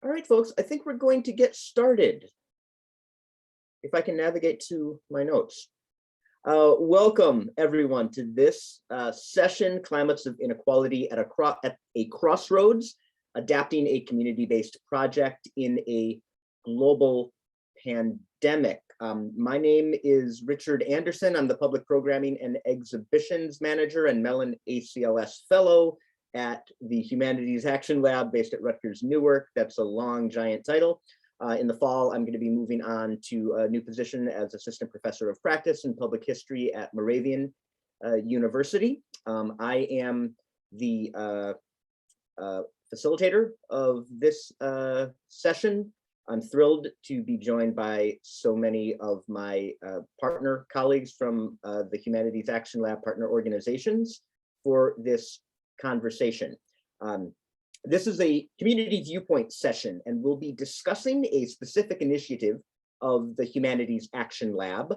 All right, folks, I think we're going to get started. If I can navigate to my notes. Welcome everyone to this session, Climates of Inequality at a Crossroads, adapting a community-based project in a global pandemic. My name is Richard Anderson. I'm the Public Programming and Exhibitions Manager and Mellon ACLS Fellow at the Humanities Action Lab based at Rutgers Newark. That's a long, giant title. In the fall, I'm going to be moving on to a new position as Assistant Professor of Practice in Public History at Moravian University. I am the facilitator of this session. I'm thrilled to be joined by so many of my partner colleagues from the Humanities Action Lab partner organizations for this conversation. This is a community viewpoint session, and we'll be discussing a specific initiative of the Humanities Action Lab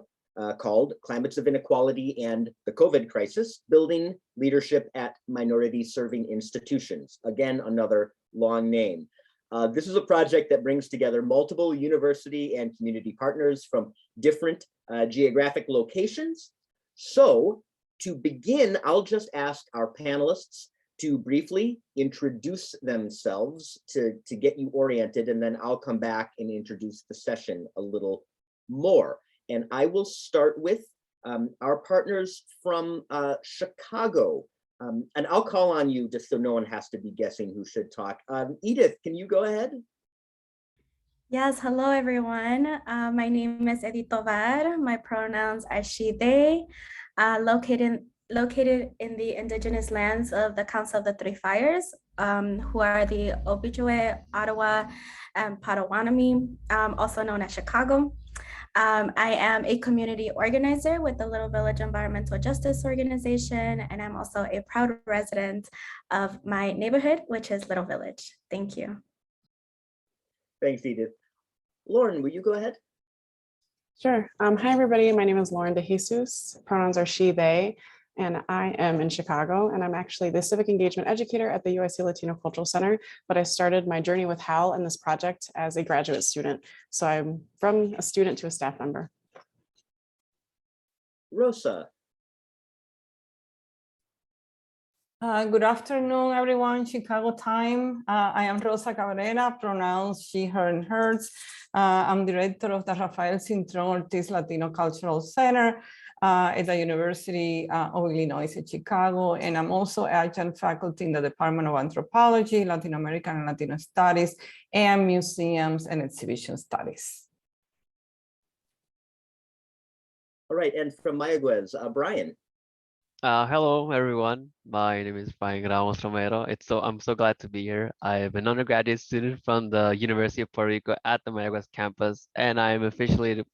called Climates of Inequality and the COVID Crisis, Building Leadership at Minority Serving Institutions. Again, another long name. This is a project that brings together multiple university and community partners from different geographic locations. So to begin, I'll just ask our panelists to briefly introduce themselves to get you oriented, and then I'll come back and introduce the session a little more. And I will start with our partners from Chicago. And I'll call on you just so no one has to be guessing who should talk. Edith, can you go ahead? Yes, hello everyone. My name is Edith Tovar. My pronouns are she, they. Located in the indigenous lands of the Council of the Three Fires, who are the Ojibwe, Ottawa, and Potawatomi, also known as Chicago. I am a community organizer with the Little Village Environmental Justice Organization, and I'm also a proud resident of my neighborhood, which is Little Village. Thank you. Thanks, Edith. Lauren, will you go ahead? Sure. Hi, everybody. My name is Lauren DeJesus. Pronouns are she, they, and I am in Chicago. And I'm actually the civic engagement educator at the USC Latino Cultural Center. But I started my journey with HAL in this project as a graduate student. So I'm from a student to a staff member. Rosa. Good afternoon, everyone. Chicago time. I am Rosa Cabrera, pronouns she, her, and hers. I'm director of the Rafael Cintron Ortiz Latino Cultural Center at the University of Illinois at Chicago. And I'm also adjunct faculty in the Department of Anthropology, Latin American and Latino Studies, and Museums and Exhibition Studies. All right, and from Mayaguez, Brian. Hello, everyone. My name is Brian Ramos Romero. I'm so glad to be here. I'm an undergraduate student from the University of Puerto Rico at the Mayagüez campus, and I'm affiliated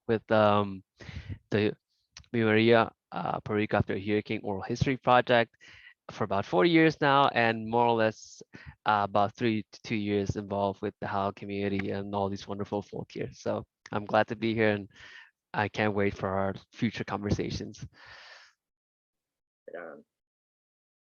with the Mi Maria Puerto Rico After Hurricane Oral History Project for about 4 years now, and more or less about 3 to 2 years involved with the HAL community and all these wonderful folk here. So I'm glad to be here, and I can't wait for our future conversations.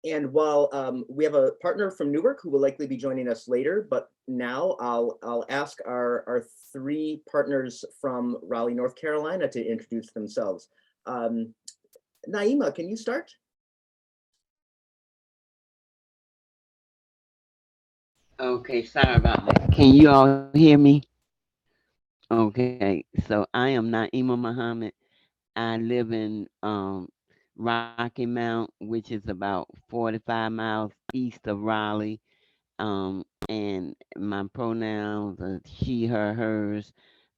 And while we have a partner from Newark who will likely be joining us later, but now I'll ask our 3 partners from Raleigh, North Carolina to introduce themselves. Naima, can you start? Okay, sorry about that. Can you all hear me? Okay, so I am Naima Muhammad. I live in Rocky Mount, which is about 45 miles east of Raleigh. And my pronouns are she, her, hers.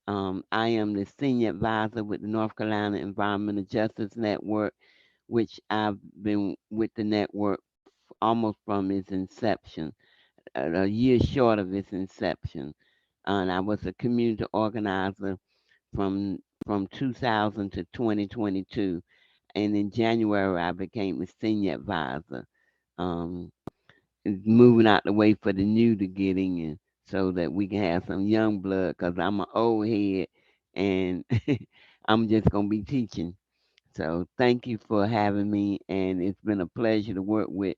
I am the senior advisor with the North Carolina Environmental Justice Network, which I've been with the network almost from its inception, a year short of its inception. And I was a community organizer from 2000 to 2022. And in January, I became a senior advisor, moving out the way for the new to get in so that we can have some young blood, because I'm an old head and I'm just going to be teaching. So thank you for having me. And it's been a pleasure to work with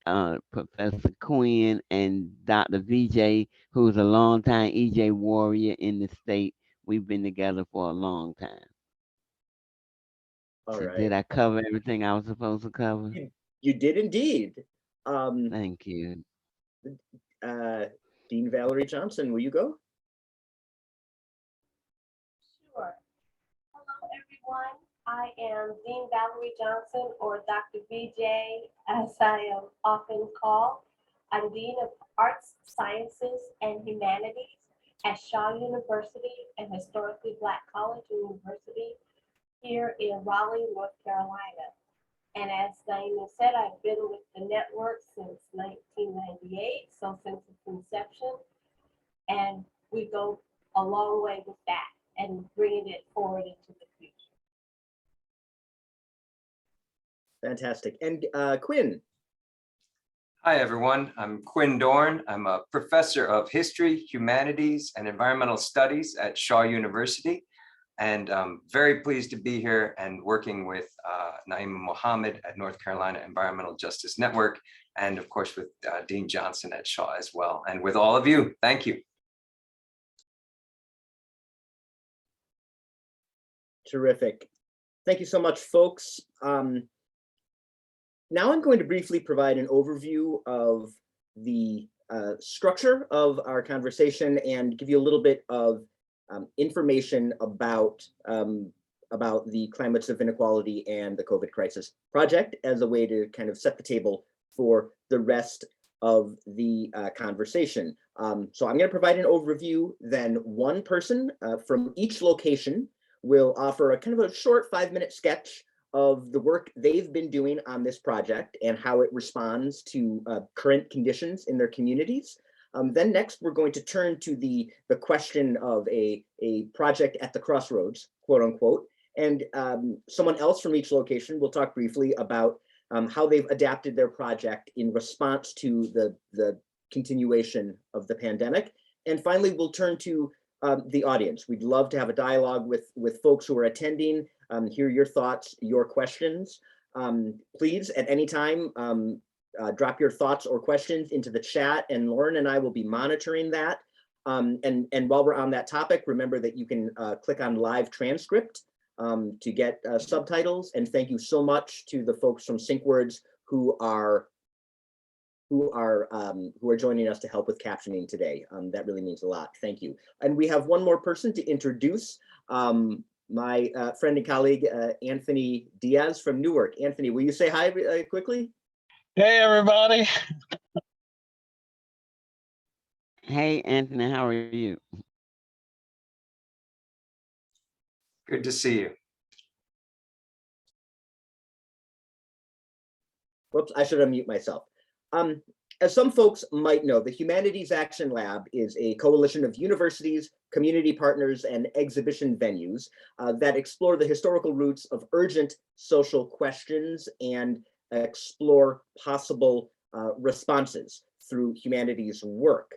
Professor Quinn and Dr. VJ, who's a longtime EJ warrior in the state. We've been together for a long time. All So right. did I cover everything I was supposed to cover? You did indeed. Thank you. Dean Valerie Johnson, will you go? Sure. Hello, everyone. I am Dean Valerie Johnson, or Dr. VJ, as I am often called. I'm Dean of Arts, Sciences, and Humanities at Shaw University, an historically Black college and university here in Raleigh, North Carolina. And as Naima said, I've been with the network since 1998, so since its inception. And we go a long way with that and bringing it forward into the future. Fantastic. And Quinn. Hi, everyone. I'm Quinn Dorn. I'm a professor of history, humanities, and environmental studies at Shaw University. And I'm very pleased to be here and working with Naima Mohammed at North Carolina Environmental Justice Network, and of course with Dean Johnson at Shaw as well, and with all of you. Thank you. Terrific. Thank you so much, folks. Now I'm going to briefly provide an overview of the structure of our conversation and give you a little bit of information about the Climates of Inequality and the COVID crisis project as a way to kind of set the table for the rest of the conversation. So I'm going to provide an overview, then one person from each location will offer a kind of a short 5-minute sketch of the work they've been doing on this project and how it responds to current conditions in their communities. Then next, we're going to turn to the question of a project at the crossroads, quote unquote, and someone else from each location will talk briefly about how they've adapted their project in response to the continuation of the pandemic. And finally, we'll turn to the audience. We'd love to have a dialogue with folks who are attending, hear your thoughts, your questions. Please, at any time, drop your thoughts or questions into the chat, and Lauren and I will be monitoring that. And while we're on that topic, remember that you can click on live transcript to get subtitles. And thank you so much to the folks from SyncWords who are joining us to help with captioning today. That really means a lot. Thank you. And we have one more person to introduce, my friend and colleague, Anthony Diaz from Newark. Anthony, will you say hi quickly? Hey, everybody. Hey, Anthony, how are you? Good to see you. Whoops, I should unmute myself. As some folks might know, the Humanities Action Lab is a coalition of universities, community partners, and exhibition venues that explore the historical roots of urgent social questions and explore possible responses through humanities work.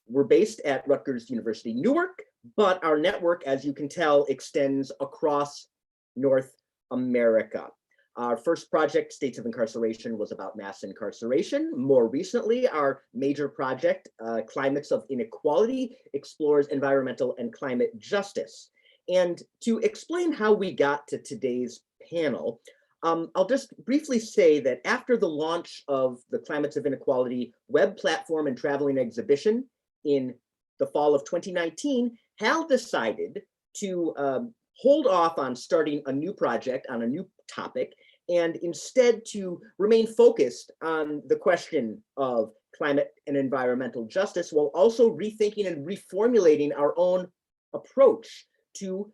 We're based at Rutgers University Newark, but our network, as you can tell, extends across North America. Our first project, States of Incarceration, was about mass incarceration. More recently, our major project, Climates of Inequality, explores environmental and climate justice. And to explain how we got to today's panel, I'll just briefly say that after the launch of the Climates of Inequality web platform and traveling exhibition in the fall of 2019, Hal decided to hold off on starting a new project on a new topic, and instead to remain focused on the question of climate and environmental justice, while also rethinking and reformulating our own approach to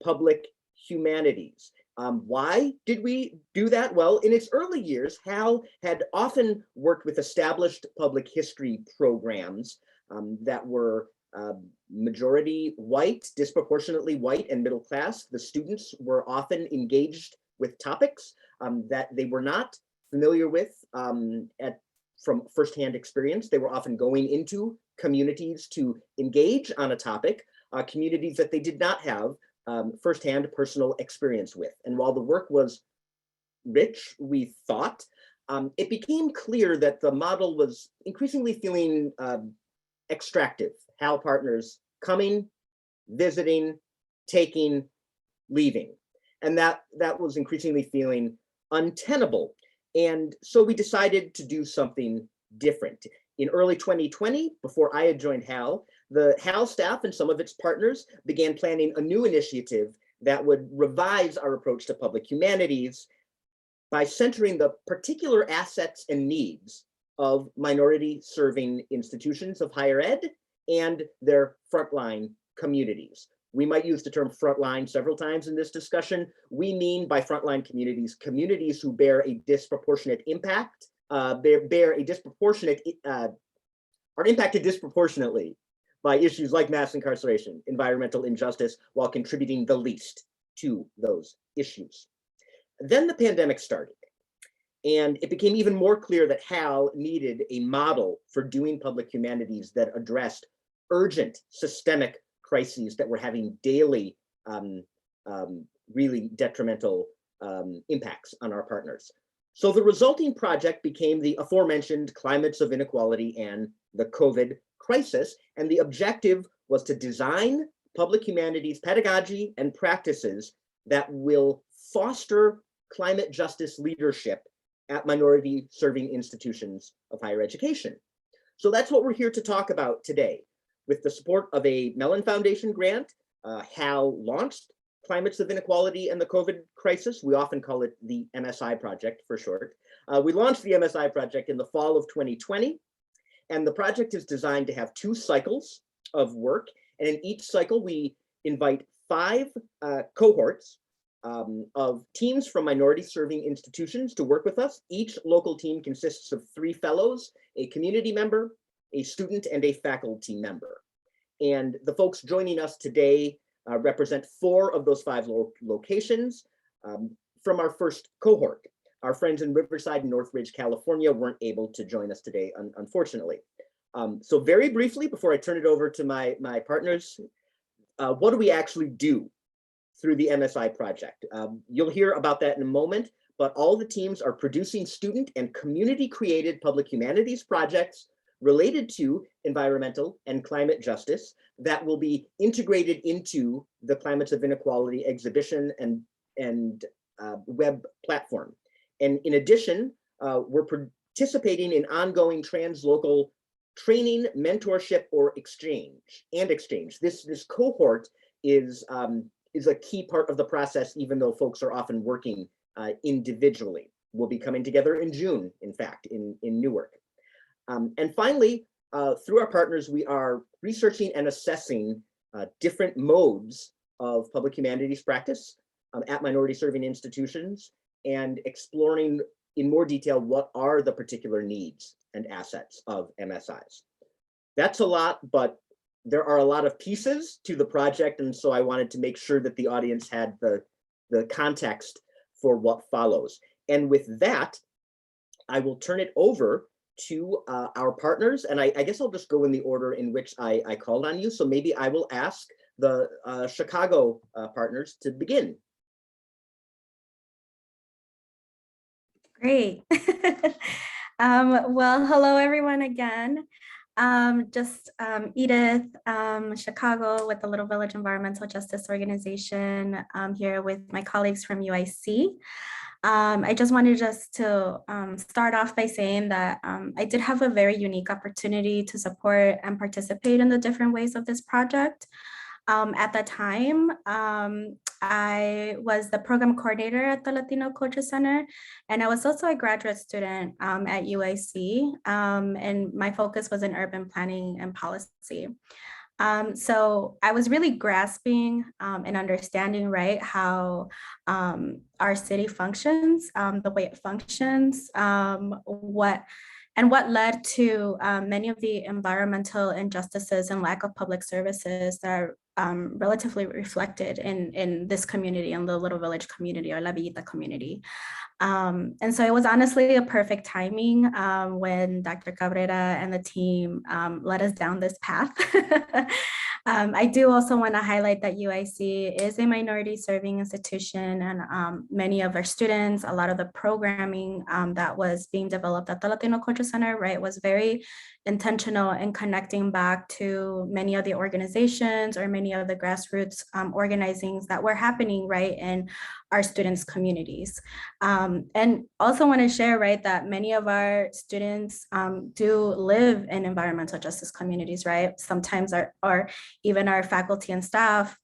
public humanities. Why did we do that? Well, in its early years, Hal had often worked with established public history programs that were majority white, disproportionately white and middle class. The students were often engaged with topics that they were not familiar with from firsthand experience. They were often going into communities to engage on a topic, communities that they did not have firsthand personal experience with. And while the work was rich, we thought, it became clear that the model was increasingly feeling extractive. HAL partners coming, visiting, taking, leaving. And that was increasingly feeling untenable. And so we decided to do something different. In early 2020, before I had joined HAL, the HAL staff and some of its partners began planning a new initiative that would revise our approach to public humanities by centering the particular assets and needs of minority serving institutions of higher ed and their frontline communities. We might use the term frontline several times in this discussion. We mean by frontline communities, communities who bear a disproportionate impact, are impacted disproportionately by issues like mass incarceration, environmental injustice, while contributing the least to those issues. Then the pandemic started, and it became even more clear that HAL needed a model for doing public humanities that addressed urgent systemic crises that were having daily, really detrimental impacts on our partners. So the resulting project became the aforementioned Climates of Inequality and the COVID crisis, and the objective was to design public humanities pedagogy and practices that will foster climate justice leadership at minority serving institutions of higher education. So that's what we're here to talk about today. With the support of a Mellon Foundation grant, HAL launched Climates of Inequality and the COVID crisis. We often call it the MSI project for short. We launched the MSI project in the fall of 2020, and the project is designed to have 2 cycles of work. And in each cycle, we invite 5 cohorts of teams from minority serving institutions to work with us. Each local team consists of 3 fellows, a community member, a student, and a faculty member. And the folks joining us today represent 4 of those 5 locations from our first cohort. Our friends in Riverside and Northridge, California weren't able to join us today, unfortunately. So very briefly, before I turn it over to my partners, what do we actually do through the MSI project? You'll hear about that in a moment, but all the teams are producing student and community created public humanities projects related to environmental and climate justice that will be integrated into the Climates of Inequality exhibition and web platform. And in addition, we're participating in ongoing translocal training, mentorship, or exchange. This cohort is a key part of the process, even though folks are often working individually. We'll be coming together in June, in fact, in Newark. And finally, through our partners, we are researching and assessing different modes of public humanities practice at minority serving institutions and exploring in more detail what are the particular needs and assets of MSIs. That's a lot, but there are a lot of pieces to the project, and so I wanted to make sure that the audience had the context for what follows. And with that, I will turn it over to our partners, and I guess I'll just go in the order in which I called on you. So maybe I will ask the Chicago partners to begin. Great. Well, hello everyone again. Edith, Chicago with the Little Village Environmental Justice Organization, here with my colleagues from UIC. I just wanted to start off by saying that I did have a very unique opportunity to support and participate in the different ways of this project. At the time, I was the program coordinator at the Latino Culture Center, and I was also a graduate student at UIC, and my focus was in urban planning and policy. So I was really grasping and understanding, right, how our city functions, the way it functions, what led to many of the environmental injustices and lack of public services that are relatively reflected in this community, in the Little Village community or La Villita community. And so it was honestly a perfect timing when Dr. Cabrera and the team led us down this path. I do also want to highlight that UIC is a minority serving institution, and many of our students, a lot of the programming that was being developed at the Latino Culture Center, right, was very intentional in connecting back to many of the organizations or many of the grassroots organizings that were happening, right, in our students' communities. And also want to share, right, that many of our students do live in environmental justice communities, right? Sometimes our even our faculty and staff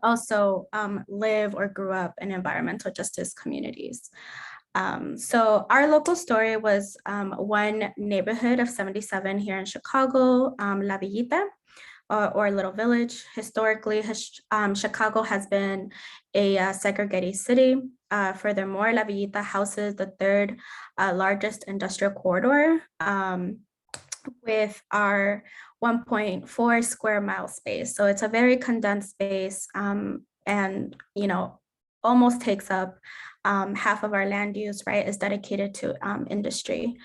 also live or grew up in environmental justice communities. So our local story was one neighborhood of 77 here in Chicago, La Villita, or Little Village. Historically, Chicago has been a segregated city. Furthermore, La Villita houses the third largest industrial corridor with our 1.4 square mile space. So it's a very condensed space, and almost takes up half of our land use, right, is dedicated to industry.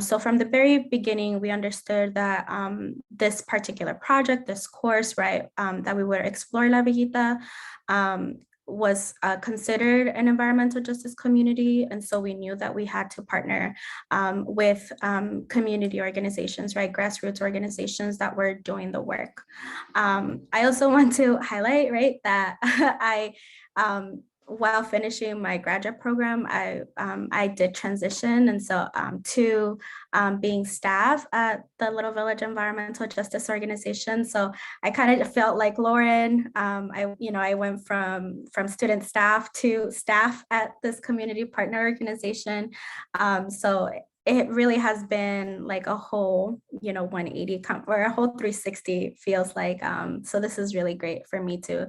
So from the very beginning, we understood that this particular project, this course, right, that we would explore La Villita, was considered an environmental justice community. And so we knew that we had to partner with community organizations, right, grassroots organizations that were doing the work. I also want to highlight, right, that while finishing my graduate program, I did transition, and so to being staff at the Little Village Environmental Justice Organization. So I kind of felt like Lauren. I went from student staff to staff at this community partner organization. So it really has been like a whole, 180 or a whole 360 feels like. So this is really great for me to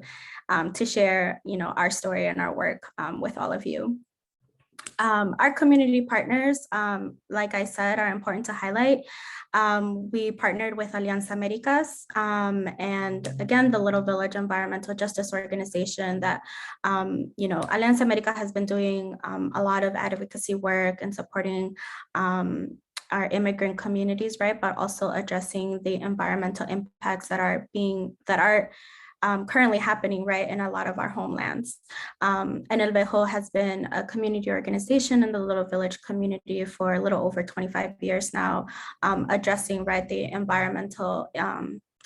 share, our story and our work with all of you. Our community partners, like I said, are important to highlight. We partnered with Alianza Americas, and again, the Little Village Environmental Justice Organization that, Alianza America has been doing a lot of advocacy work and supporting our immigrant communities, right? But also addressing the environmental impacts that are currently happening, right, in a lot of our homelands. And El Vejo has been a community organization in the Little Village community for a little over 25 years now, addressing, right, the environmental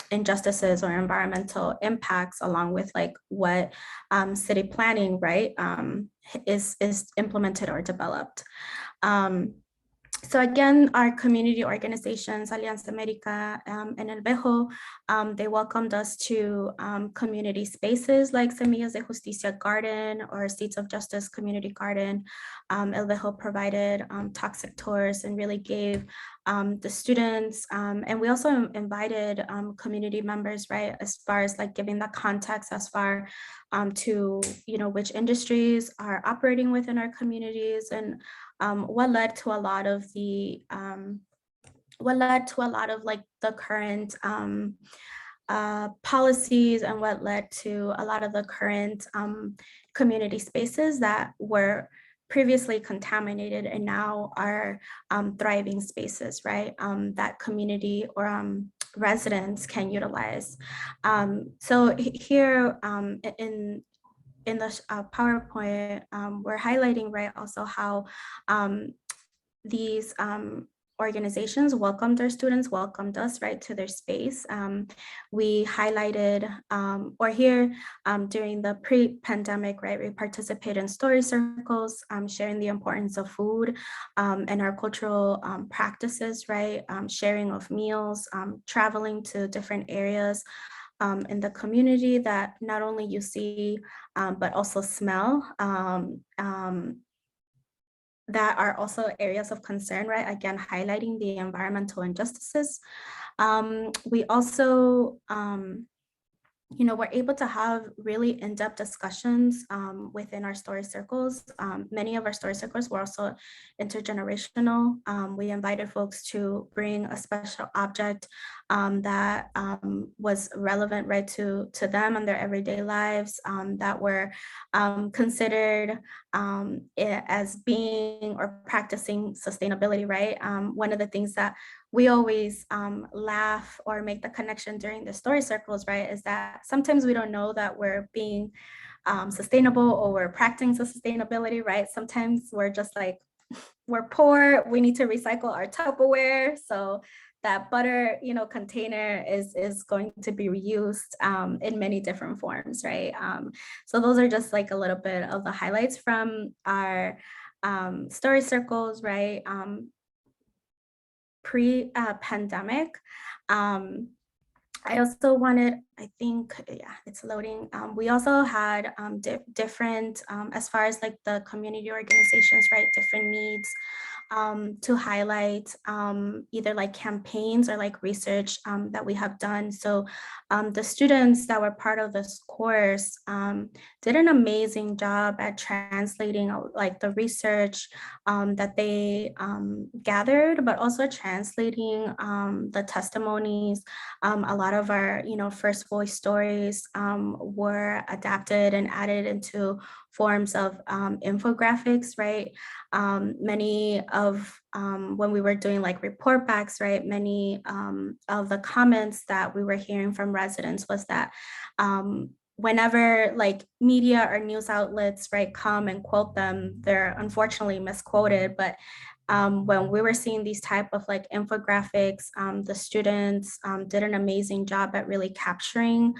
injustices or environmental impacts, along with like what city planning, right, is implemented or developed. So again, our community organizations, Alianza America and El Vejo, they welcomed us to community spaces like Semillas de Justicia Garden or Seeds of Justice Community Garden. El Vejo provided toxic tours and really gave the students, and we also invited community members, right, as far as like giving the context as far to, which industries are operating within our communities, and what led to a lot of like the current policies, and what led to a lot of the current community spaces that were previously contaminated and now are thriving spaces, right, that community or residents can utilize. So here in the PowerPoint, we're highlighting, right, also how these organizations welcomed their students, welcomed us, right, to their space. We highlighted, or here during the pre-pandemic, right, we participate in story circles, sharing the importance of food and our cultural practices, right, sharing of meals, traveling to different areas in the community that not only you see, but also smell, that are also areas of concern, right? Again, highlighting the environmental injustices. We also, we're able to have really in-depth discussions within our story circles. Many of our story circles were also intergenerational. We invited folks to bring a special object that was relevant, right, to them and their everyday lives, that were considered as being or practicing sustainability, right? One of the things that we always laugh or make the connection during the story circles, right, is that sometimes we don't know that we're being sustainable or we're practicing sustainability, right? Sometimes we're just like, we're poor, we need to recycle our Tupperware. So that butter, container is going to be reused in many different forms, right? So those are just like a little bit of the highlights from our story circles, right? Pre-pandemic. I also wanted, I think, yeah, it's loading. We also had different, as far as like the community organizations, right, different needs to highlight either like campaigns or like research that we have done. So the students that were part of this course did an amazing job at translating like the research that they gathered, but also translating the testimonies. A lot of our, first voice stories were adapted and added into forms of infographics, right? Many of when we were doing like report backs, right? Many of the comments that we were hearing from residents was that whenever like media or news outlets, right, come and quote them, they're unfortunately misquoted, but when we were seeing these type of like infographics, the students did an amazing job at really capturing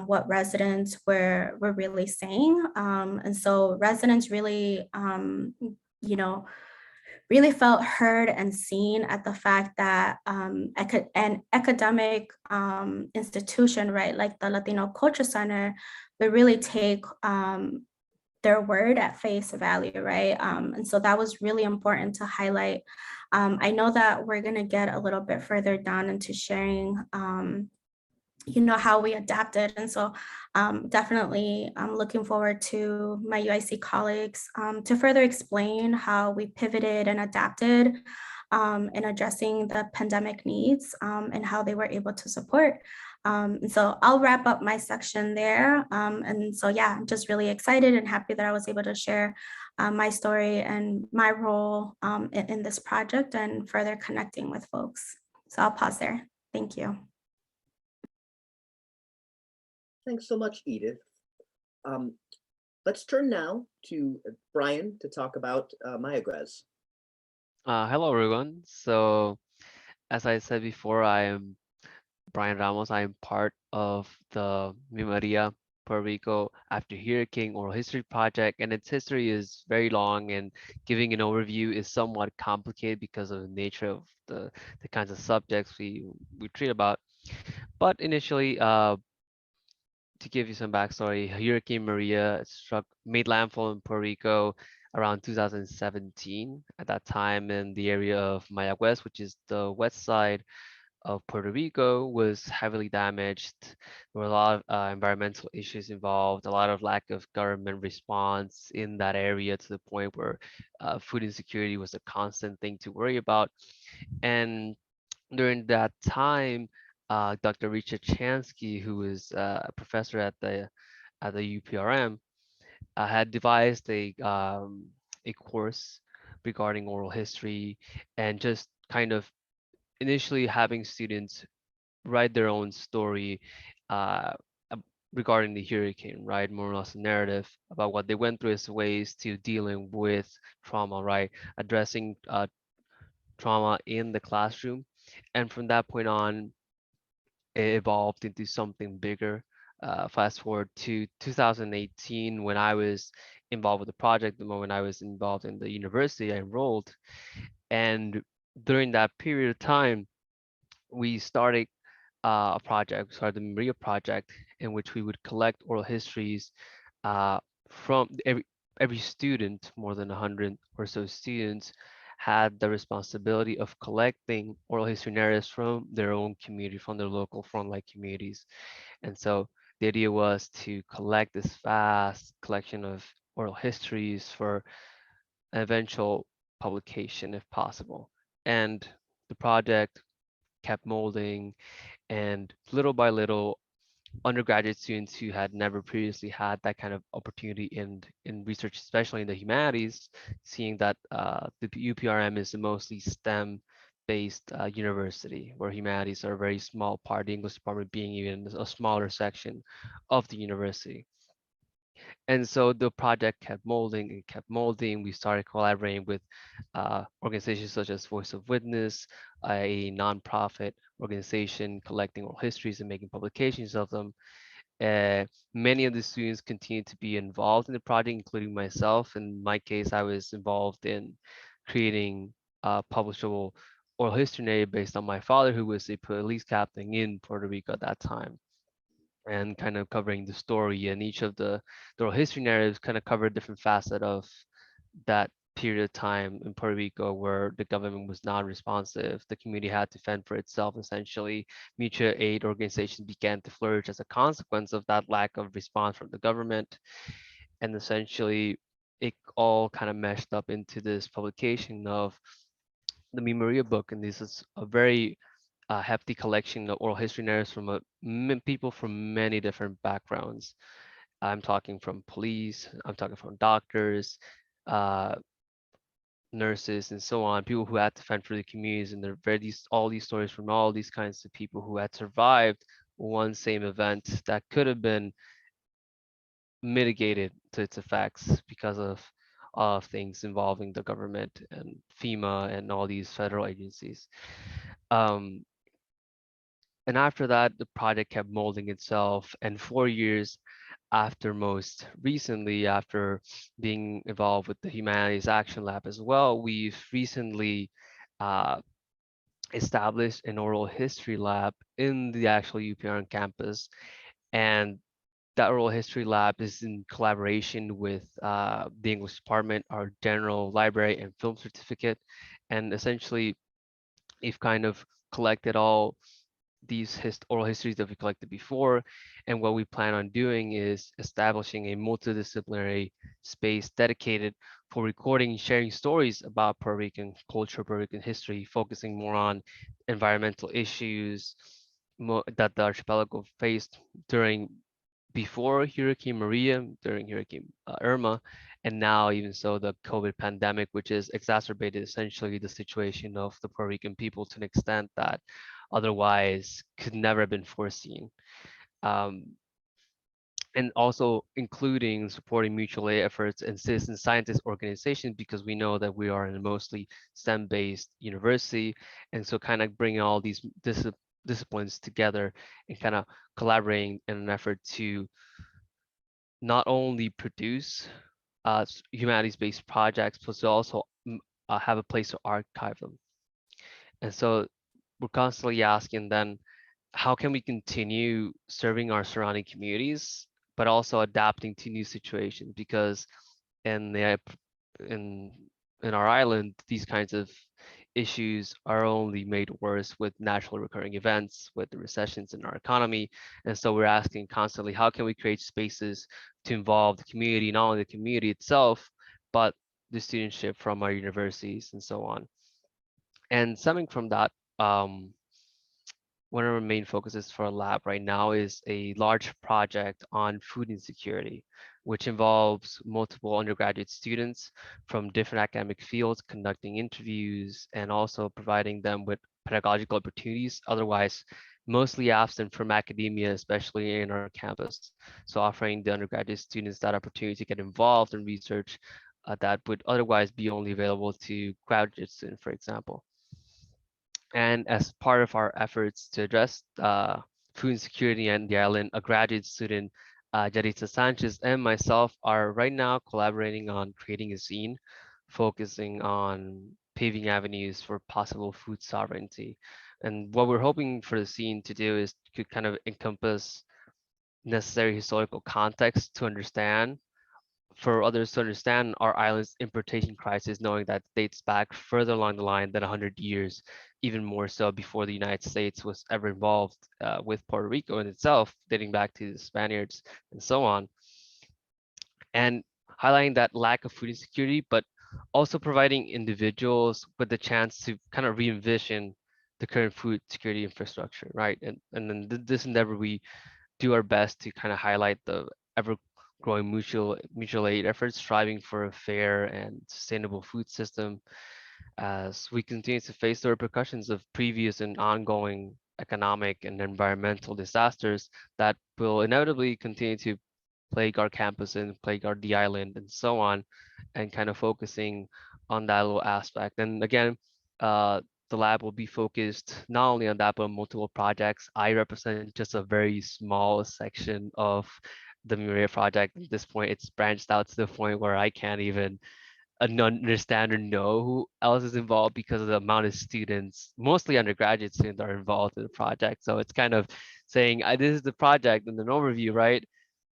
what residents were really saying. And so residents really, really felt heard and seen at the fact that an academic institution, right, like the Latino Culture Center, would really take their word at face value, right? And so that was really important to highlight. I know that we're gonna get a little bit further down into sharing how we adapted. And so definitely I'm looking forward to my UIC colleagues to further explain how we pivoted and adapted in addressing the pandemic needs and how they were able to support. And so I'll wrap up my section there. And so, yeah, I'm just really excited and happy that I was able to share my story and my role in this project and further connecting with folks. So I'll pause there. Thank you. Thanks so much, Edith. Let's turn now to Brian to talk about Mayagüez. Hello, everyone. So, as I said before, I am Brian Ramos. I am part of the Mi Maria Puerto Rico After Hurricane Oral History Project, and its history is very long, and giving an overview is somewhat complicated because of the nature of the kinds of subjects we treat about. But initially, to give you some backstory, Hurricane Maria made landfall in Puerto Rico around 2017. At that time, in the area of Mayagüez, which is the west side of Puerto Rico, was heavily damaged. There were a lot of environmental issues involved, a lot of lack of government response in that area, to the point where food insecurity was a constant thing to worry about. And during that time, Dr. Richard Chansky, who was a professor at the UPRM, had devised a course regarding oral history, and just kind of initially having students write their own story regarding the hurricane, right? More or less a narrative about what they went through as ways to dealing with trauma, right? Addressing trauma in the classroom. And from that point on, it evolved into something bigger. Fast forward to 2018, when I was involved with the project, the moment I was involved in the university, I enrolled. And during that period of time, we started a project, we started the Maria Project, in which we would collect oral histories from every student. More than 100 or so students had the responsibility of collecting oral history narratives from their own community, from their local frontline communities. And so the idea was to collect this vast collection of oral histories for an eventual publication, if possible. And the project kept molding, and little by little, undergraduate students who had never previously had that kind of opportunity in research, especially in the humanities, seeing that the UPRM is a mostly STEM based university where humanities are a very small part, the English department being even a smaller section of the university. And so the project kept molding and kept molding. We started collaborating with organizations such as Voice of Witness, a nonprofit organization collecting oral histories and making publications of them. Uh, Many of the students continue to be involved in the project, including myself. In my case, I was involved in creating a publishable oral history narrative based on my father, who was a police captain in Puerto Rico at that time, and kind of covering the story. And each of the oral history narratives kind of covered different facet of that period of time in Puerto Rico where the government was non-responsive. The community had to fend for itself essentially. Mutual aid organizations began to flourish as a consequence of that lack of response from the government. And essentially it all kind of meshed up into this publication of the Me Maria book. And this is a very hefty collection of oral history narratives from people from many different backgrounds. I'm talking from police, I'm talking from doctors, uh, nurses, and so on, people who had to fend for the communities. And there are all these stories from all these kinds of people who had survived one same event that could have been mitigated to its effects because of things involving the government and FEMA and all these federal agencies. Um, and after that, the project kept molding itself. And 4 years after, most recently, after being involved with the Humanities Action Lab as well, we've recently uh, established an oral history lab in the actual UPR campus. And that oral history lab is in collaboration with the English department, our general library and film certificate. And essentially, we've kind of collected all these oral histories that we collected before. And what we plan on doing is establishing a multidisciplinary space dedicated for recording and sharing stories about Puerto Rican culture, Puerto Rican history, focusing more on environmental issues that the archipelago faced before Hurricane Maria, during Hurricane Irma, and now even so the COVID pandemic, which has exacerbated essentially the situation of the Puerto Rican people to an extent that otherwise could never have been foreseen. Um, and also including supporting mutual aid efforts and citizen scientist organizations, because we know that we are in a mostly STEM-based university. And so kind of bringing all these disciplines together and kind of collaborating in an effort to not only produce humanities-based projects, but to also have a place to archive them. And so we're constantly asking then, how can we continue serving our surrounding communities, but also adapting to new situations? Because in the in in our island, these kinds of issues are only made worse with natural recurring events, with the recessions in our economy. And so we're asking constantly, how can we create spaces to involve the community, not only the community itself, but the studentship from our universities and so on. And stemming from that, one of our main focuses for our lab right now is a large project on food insecurity, which involves multiple undergraduate students from different academic fields conducting interviews and also providing them with pedagogical opportunities, otherwise mostly absent from academia, especially in our campus. So offering the undergraduate students that opportunity to get involved in research that would otherwise be only available to graduate students, for example. And as part of our efforts to address food insecurity in the island, a graduate student, Yaritza Sanchez, and myself are right now collaborating on creating a zine focusing on paving avenues for possible food sovereignty. And what we're hoping for the zine to do is to kind of encompass necessary historical context to understand, for others to understand our island's importation crisis, knowing that dates back further along the line than 100 years, even more so before the United States was ever involved with Puerto Rico in itself, dating back to the Spaniards and so on. And highlighting that lack of food insecurity, but also providing individuals with the chance to kind of re-envision the current food security infrastructure, right? And then this endeavor, we do our best to kind of highlight the ever growing mutual aid efforts, striving for a fair and sustainable food system, as we continue to face the repercussions of previous and ongoing economic and environmental disasters that will inevitably continue to plague our campus and plague the island and so on, and kind of focusing on that little aspect. And again, the lab will be focused not only on that, but multiple projects. I represent just a very small section of the Muria project. At this point, it's branched out to the point where I can't even understand or know who else is involved because of the amount of students, mostly undergraduate students, are involved in the project. So it's kind of saying, this is the project and an overview, right?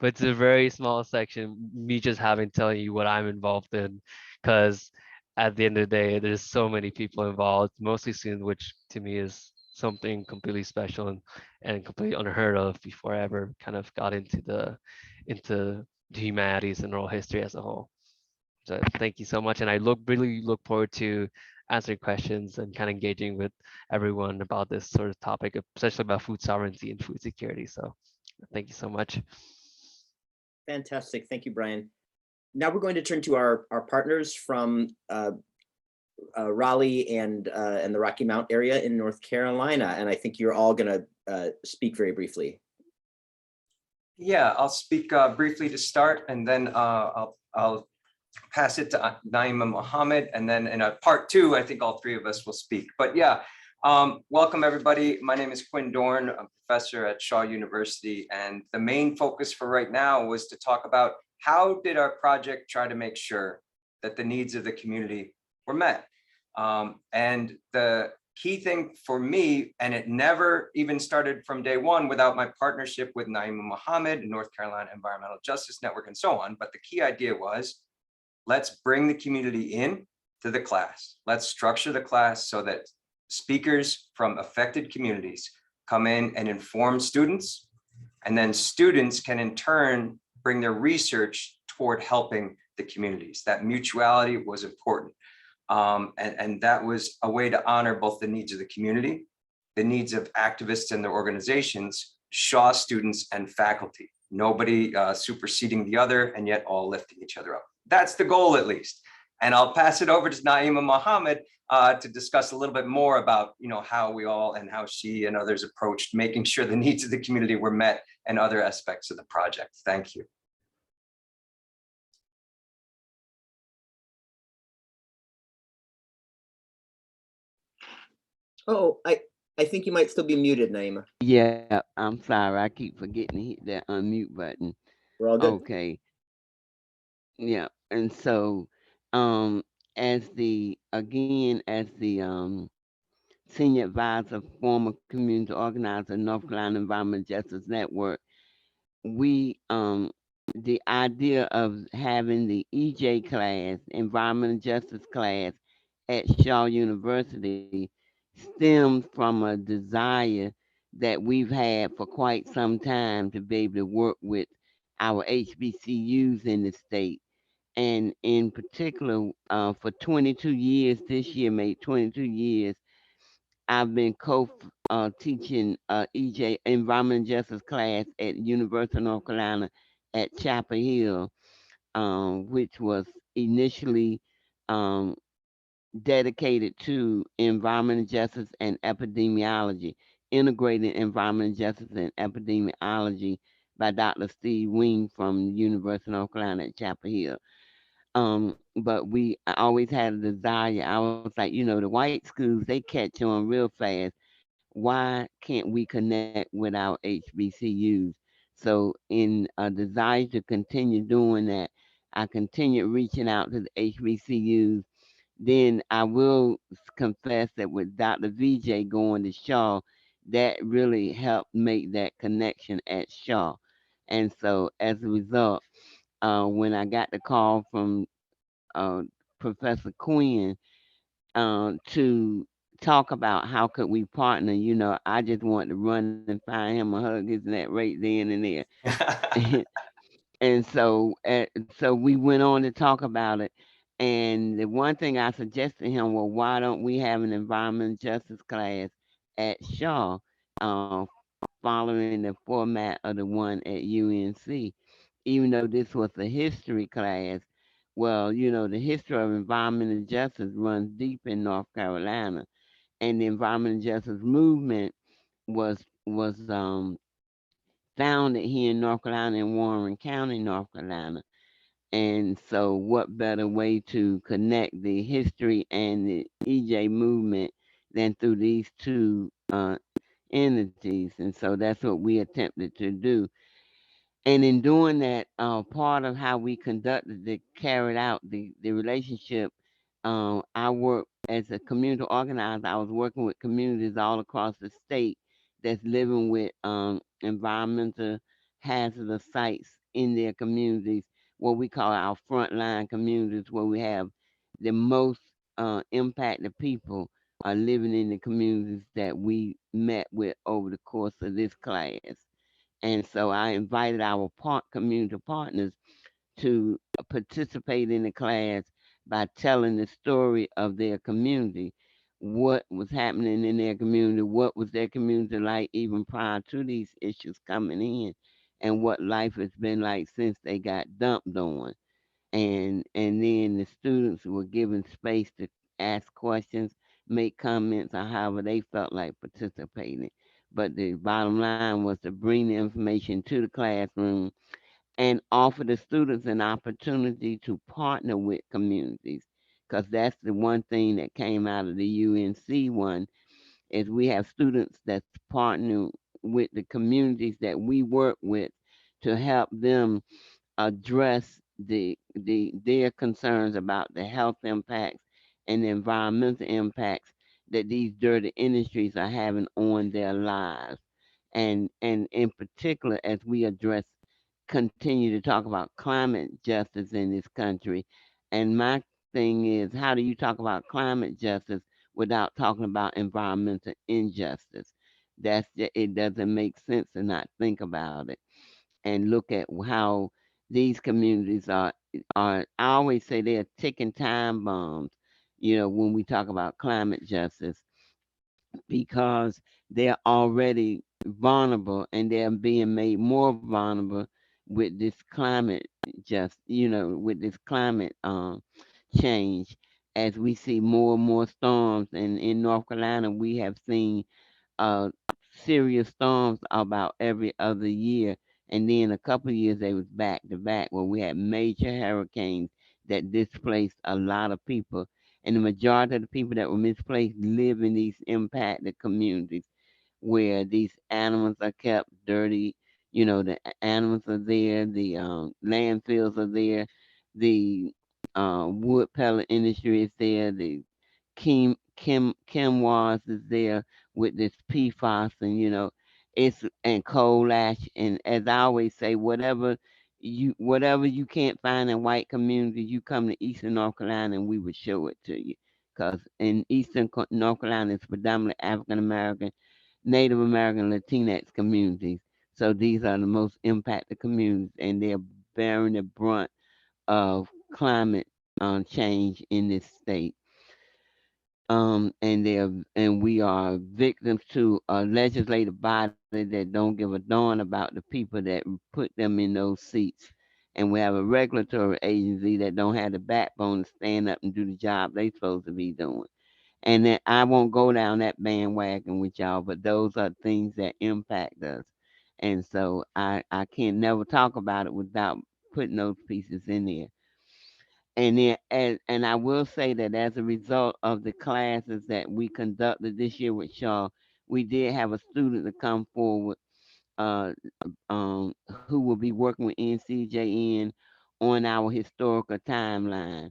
But it's a very small section, me just having telling you what I'm involved in, because at the end of the day, there's so many people involved, mostly students, which to me is something completely special and completely unheard of before I ever kind of got into the humanities and oral history as a whole. So thank you so much. And I really look forward to answering questions and kind of engaging with everyone about this sort of topic, especially about food sovereignty and food security. So thank you so much. Fantastic. Thank you, Brian. Now we're going to turn to our partners from Raleigh and the Rocky Mount area in North Carolina. And I think you're all going to speak very briefly. Yeah, I'll speak briefly to start, and then I'll pass it to Naima Mohammed, and then in a part two, I think all three of us will speak. But yeah, welcome everybody. My name is Quinn Dorn, I'm a professor at Shaw University, and the main focus for right now was to talk about how did our project try to make sure that the needs of the community were met. And the key thing for me, and it never even started from day one without my partnership with Naima Mohammed, North Carolina Environmental Justice Network, and so on. But the key idea was, let's bring the community in to the class. Let's structure the class so that speakers from affected communities come in and inform students, and then students can in turn bring their research toward helping the communities. That mutuality was important. And that was a way to honor both the needs of the community, the needs of activists and their organizations, Shaw students and faculty. Nobody superseding the other, and yet all lifting each other up. That's the goal, at least. And I'll pass it over to Naima Mohammed to discuss a little bit more about, how we all and how she and others approached making sure the needs of the community were met and other aspects of the project. Thank you. Oh, I think you might still be muted, Naima. Yeah, I'm sorry. I keep forgetting to hit that unmute button. We're all good. Okay. Yeah. And so, as the senior advisor, former community organizer, North Carolina Environmental Justice Network, we the idea of having the EJ class, environmental justice class at Shaw University, stems from a desire that we've had for quite some time to be able to work with our HBCUs in the state. And in particular, for 22 years, this year made 22 years, I've been teaching EJ environmental justice class at University of North Carolina at Chapel Hill, which was initially um, dedicated to environmental justice and epidemiology, integrating environmental justice and epidemiology by Dr. Steve Wing from the University of North Carolina at Chapel Hill. But I always had a desire. I was like, the white schools, they catch on real fast. Why can't we connect with our HBCUs? So in a desire to continue doing that, I continued reaching out to the HBCUs. Then I will confess that with Dr. VJ going to Shaw, that really helped make that connection at Shaw. And so as a result, when I got the call from uh, Professor Quinn to talk about how could we partner, I just wanted to run and find him and hug his neck right then and there. And so we went on to talk about it. And the one thing I suggested to him, well, why don't we have an environmental justice class at Shaw, uh, following the format of the one at UNC? Even though this was a history class, Well, you know, the history of environmental justice runs deep in North Carolina, and the environmental justice movement was founded here in North Carolina in Warren County, North Carolina. And so, what better way to connect the history and the EJ movement than through these two entities? And so, that's what we attempted to do. And in doing that, part of how we conducted the carried out the relationship, I work as a community organizer. I was working with communities all across the state that's living with environmental hazardous sites in their communities, what we call our frontline communities, where we have the most impacted people are living in the communities that we met with over the course of this class. And so I invited our community partners to participate in the class by telling the story of their community, what was happening in their community, what was their community like even prior to these issues coming in, and what life has been like since they got dumped on. And then the students were given space to ask questions, make comments on however they felt like participating. But the bottom line was to bring the information to the classroom and offer the students an opportunity to partner with communities. Because that's the one thing that came out of the UNC one is we have students that's partnering with the communities that we work with to help them address their concerns about the health impacts and the environmental impacts that these dirty industries are having on their lives. And in particular, as we address continue to talk about climate justice in this country. And my thing is, how do you talk about climate justice without talking about environmental injustice? It doesn't make sense to not think about it and look at how these communities are. I always say they're ticking time bombs. You know, when we talk about climate justice, because they're already vulnerable and they're being made more vulnerable with this climate with this climate change, as we see more and more storms. And in North Carolina we have seen uh serious storms about every other year, and then a couple of years they was back to back where we had major hurricanes that displaced a lot of people, and the majority of the people that were misplaced live in these impacted communities where these animals are kept dirty. You know, the animals are there, the landfills are there, the wood pellet industry is there, the Chemwas is there with this PFAS, and it's and coal ash. And as I always say, whatever you can't find in white communities, you come to Eastern North Carolina and we will show it to you. Because in North Carolina, it's predominantly African American, Native American, Latinx communities. So these are the most impacted communities, and they're bearing the brunt of climate change in this state. And we are victims to a legislative body that don't give a darn about the people that put them in those seats. And we have a regulatory agency that don't have the backbone to stand up and do the job they supposed to be doing. And then I won't go down that bandwagon with y'all, but those are things that impact us. And so I can't never talk about it without putting those pieces in there. And I will say that as a result of the classes that we conducted this year with Shaw, we did have a student to come forward uh, who will be working with NCJN on our historical timeline.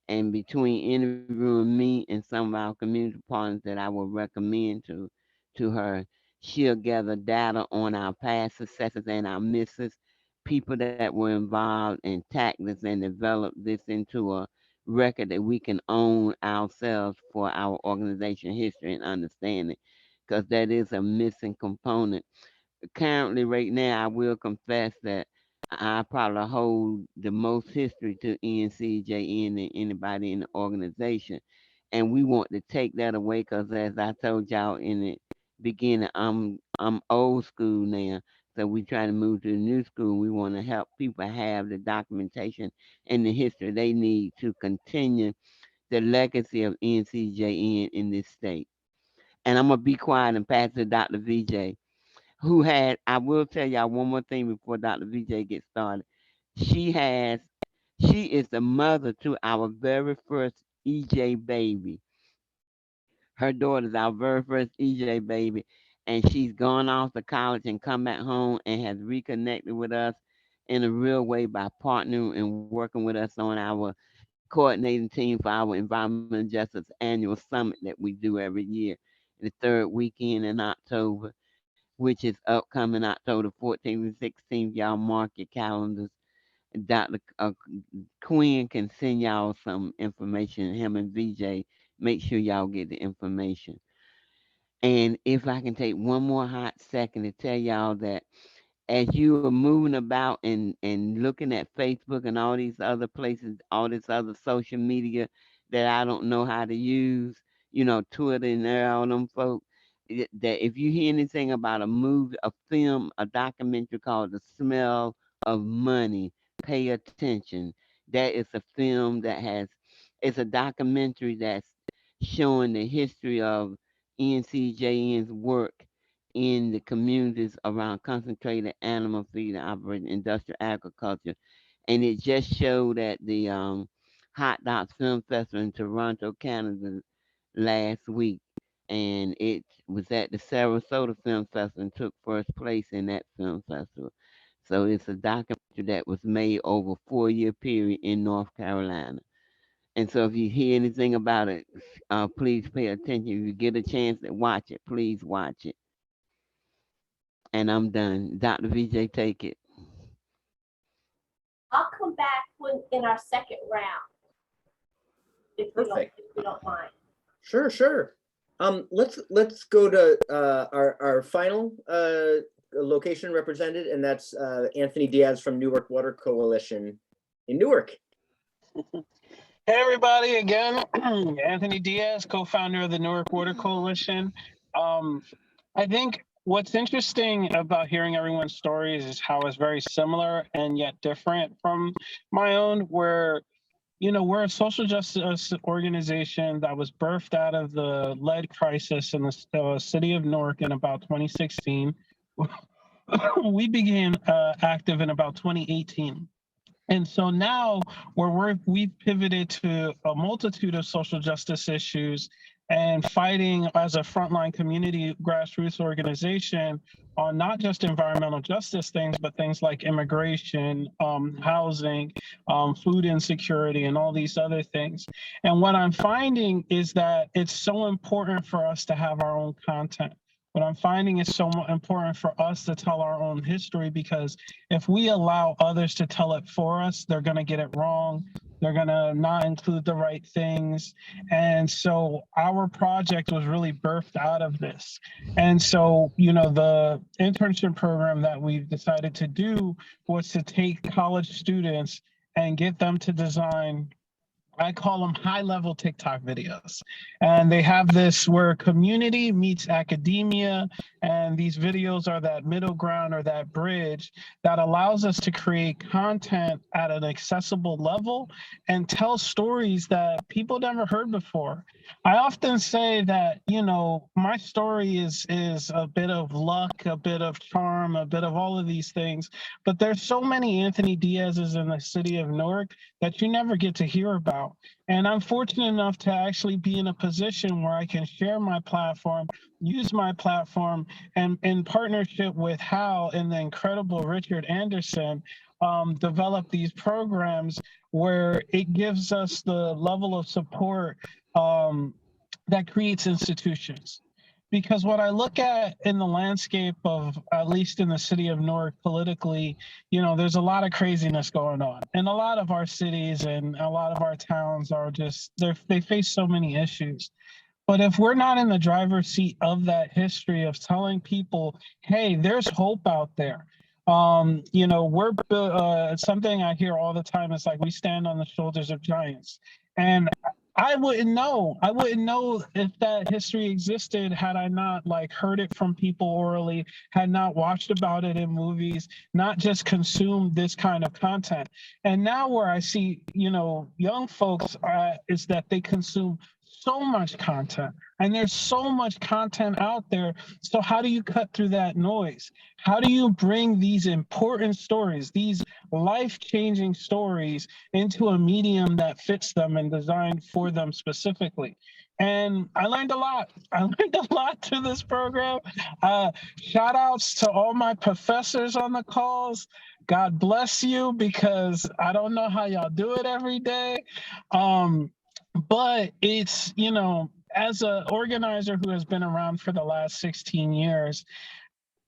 And between interviewing me and some of our community partners that I will recommend to her, she'll gather data on our past successes and our misses, people that were involved in tactics, and develop this into a record that we can own ourselves for our organization history and understanding, because that is a missing component currently. Right now I will confess that I probably hold the most history to NCJN than anybody in the organization. And we want to take that away because, as I told y'all in the beginning, I'm old school now. So we try to move to the new school. We want to help people have the documentation and the history they need to continue the legacy of NCJN in this state. And I'm gonna be quiet and pass to Dr. VJ, who had. I will tell y'all one more thing before Dr. VJ gets started. She has. She is the mother to our very first EJ baby. Her daughter's our very first EJ baby, and she's gone off to college and come back home and has reconnected with us in a real way by partnering and working with us on our coordinating team for our environmental justice annual summit that we do every year, the third weekend in October, which is upcoming October 14th and 16th. Y'all mark your calendars. Dr. Quinn can send y'all some information. Him and VJ, make sure y'all get the information. And if I can take one more hot second to tell y'all that as you are moving about and looking at Facebook and all these other places, all this other social media that I don't know how to use, Twitter and all them folk, that if you hear anything about a movie, a film, a documentary called The Smell of Money, pay attention. That is a film that it's a documentary that's showing the history of NCJN's work in the communities around concentrated animal feed and operating industrial agriculture. And it just showed at the Hot Docs Film Festival in Toronto, Canada last week. And it was at the Sarasota Film Festival and took first place in that film festival. So it's a documentary that was made over a 4-year period in North Carolina. And so if you hear anything about it, please pay attention. If you get a chance to watch it, please watch it. And I'm done. Dr. VJ, take it. I'll come back in our second round, if Perfect. you don't mind. Sure. Let's go to our final location represented, and that's Anthony Diaz from Newark Water Coalition in Newark. Hey, everybody, again, Anthony Diaz, co-founder of the Newark Water Coalition. I think what's interesting about hearing everyone's stories is how it's very similar and yet different from my own, where, we're a social justice organization that was birthed out of the lead crisis in the city of Newark in about 2016. We began active in about 2018. And so now we've pivoted to a multitude of social justice issues and fighting as a frontline community grassroots organization on not just environmental justice things, but things like immigration, housing, food insecurity, and all these other things. And what I'm finding is that it's so important for us to have our own content. What I'm finding is so important for us to tell our own history, because if we allow others to tell it for us, they're going to get it wrong. They're going to not include the right things. And so our project was really birthed out of this. And so, the internship program that we decided to do was to take college students and get them to design, I call them high-level TikTok videos. And they have this where community meets academia, and these videos are that middle ground or that bridge that allows us to create content at an accessible level and tell stories that people never heard before. I often say that, my story is a bit of luck, a bit of charm, a bit of all of these things, but there's so many Anthony Diaz's in the city of Newark that you never get to hear about. And I'm fortunate enough to actually be in a position where I can share my platform, use my platform, and in partnership with Hal and the incredible Richard Anderson, develop these programs where it gives us the level of support that creates institutions. Because what I look at in the landscape of, at least in the city of Newark politically, there's a lot of craziness going on. And a lot of our cities and a lot of our towns are just, they face so many issues. But if we're not in the driver's seat of that history of telling people, hey, there's hope out there. We're something I hear all the time is like, we stand on the shoulders of giants. And I wouldn't know. I wouldn't know if that history existed had I not like heard it from people orally, had not watched about it in movies, not just consumed this kind of content. And now where I see, young folks is that they consume so much content, and there's so much content out there. So how do you cut through that noise? How do you bring these important stories, these life-changing stories, into a medium that fits them and designed for them specifically? And I learned a lot. I learned a lot through this program. Shout outs to all my professors on the calls. God bless you, because I don't know how y'all do it every day. But it's, as an organizer who has been around for the last 16 years,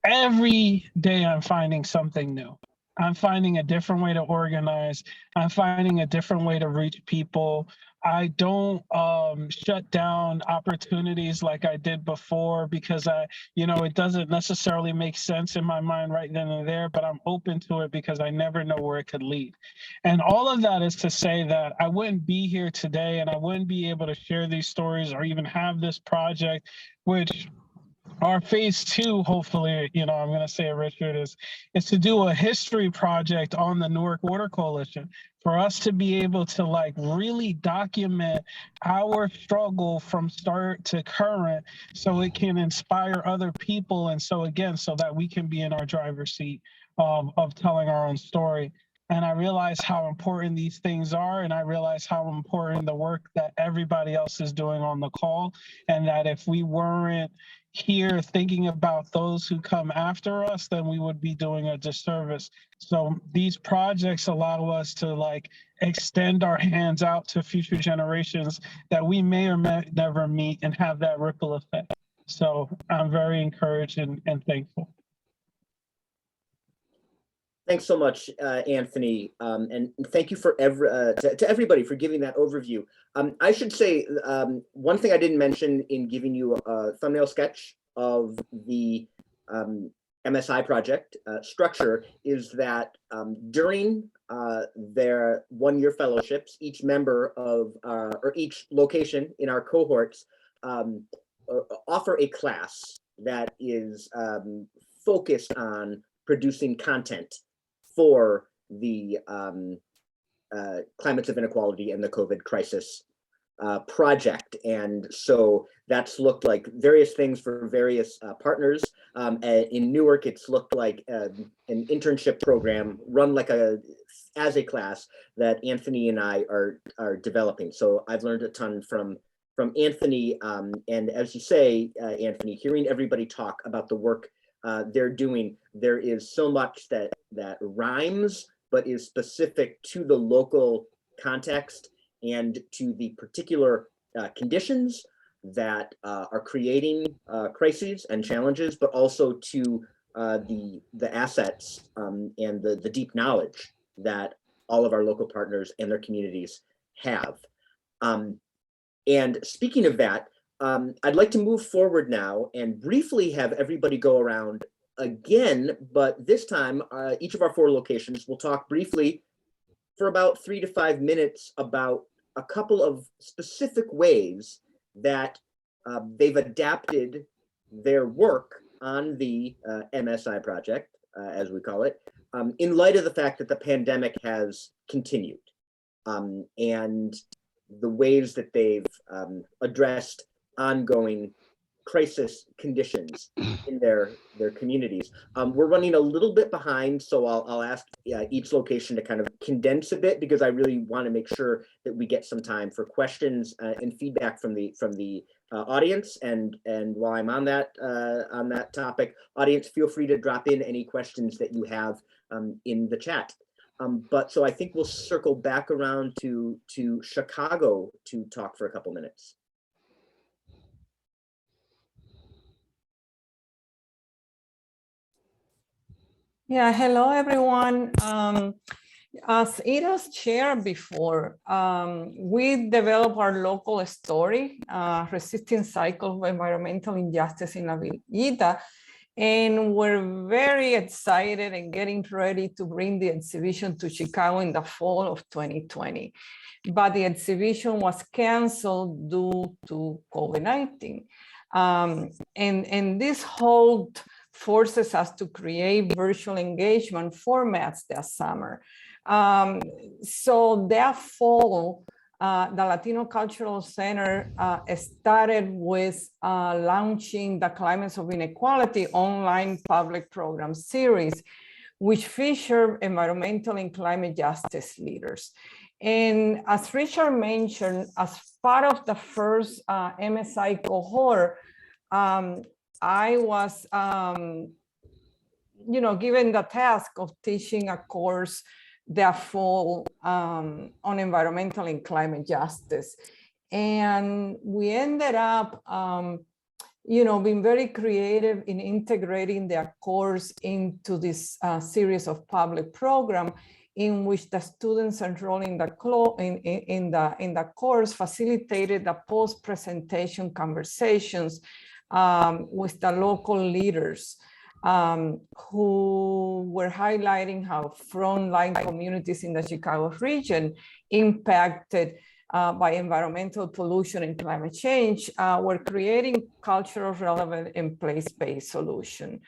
every day I'm finding something new. I'm finding a different way to organize. I'm finding a different way to reach people. I don't shut down opportunities like I did before because it doesn't necessarily make sense in my mind right then and there, but I'm open to it because I never know where it could lead. And all of that is to say that I wouldn't be here today and I wouldn't be able to share these stories or even have this project, which our phase 2, hopefully, I'm going to say it, Richard, is to do a history project on the Newark Water Coalition, for us to be able to really document our struggle from start to current, so it can inspire other people. And so again, so that we can be in our driver's seat of telling our own story. And I realize how important these things are. And I realize how important the work that everybody else is doing on the call. And that if we weren't here thinking about those who come after us, then we would be doing a disservice. So these projects allow us to extend our hands out to future generations that we may or may never meet and have that ripple effect. So I'm very encouraged and thankful. Thanks so much, Anthony, and thank you to everybody for giving that overview. I should say one thing I didn't mention in giving you a thumbnail sketch of the MSI project structure is that during their one-year fellowships, each member of or each location in our cohorts offer a class that is focused on producing content for the Climates of Inequality and the COVID crisis project. And so that's looked like various things for various partners. In Newark, it's looked like an internship program run as a class that Anthony and I are developing. So I've learned a ton from Anthony. And as you say, Anthony, hearing everybody talk about the work they're doing, there is so much that rhymes, but is specific to the local context and to the particular conditions that are creating crises and challenges, but also to the assets and the deep knowledge that all of our local partners and their communities have. And speaking of that, I'd like to move forward now and briefly have everybody go around again, but this time each of our 4 locations will talk briefly for about 3 to 5 minutes about a couple of specific ways that they've adapted their work on the MSI project, as we call it, in light of the fact that the pandemic has continued, and the ways that they've addressed ongoing crisis conditions in their communities. We're running a little bit behind, so I'll ask each location to kind of condense a bit, because I really want to make sure that we get some time for questions and feedback from the audience. And while I'm on that topic, audience, feel free to drop in any questions that you have in the chat. But so I think we'll circle back around to Chicago to talk for a couple minutes. Yeah, hello everyone. As Ira's shared before, we developed our local story, Resisting Cycles of Environmental Injustice in La Villita. And we're very excited and getting ready to bring the exhibition to Chicago in the fall of 2020. But the exhibition was canceled due to COVID-19. And this hold forces us to create virtual engagement formats that summer. So that fall, the Latino Cultural Center started with launching the Climates of Inequality online public program series, which featured environmental and climate justice leaders. And as Richard mentioned, as part of the first MSI cohort, I was given the task of teaching a course that fall on environmental and climate justice. And we ended up being very creative in integrating their course into this series of public program in which the students enrolled in the course facilitated the post-presentation conversations with the local leaders who were highlighting how frontline communities in the Chicago region impacted by environmental pollution and climate change were creating cultural relevant and place-based solution.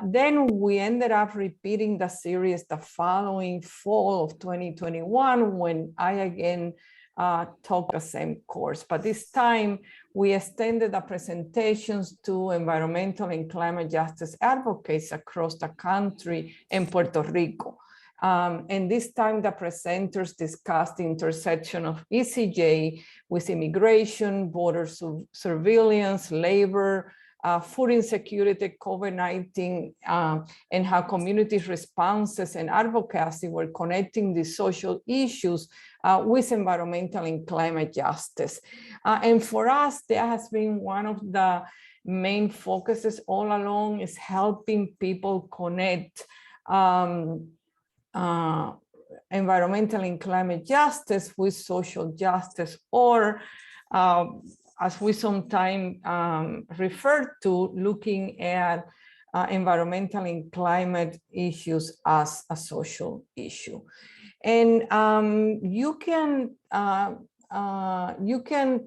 Then we ended up repeating the series the following fall of 2021 when I again taught the same course. But this time we extended the presentations to environmental and climate justice advocates across the country and Puerto Rico. And this time the presenters discussed the intersection of ECJ with immigration, border surveillance, labor, food insecurity, COVID-19, and how community responses and advocacy were connecting these social issues with environmental and climate justice. And for us, that has been one of the main focuses all along, is helping people connect environmental and climate justice with social justice, or as we sometimes refer to, looking at environmental and climate issues as a social issue. And you can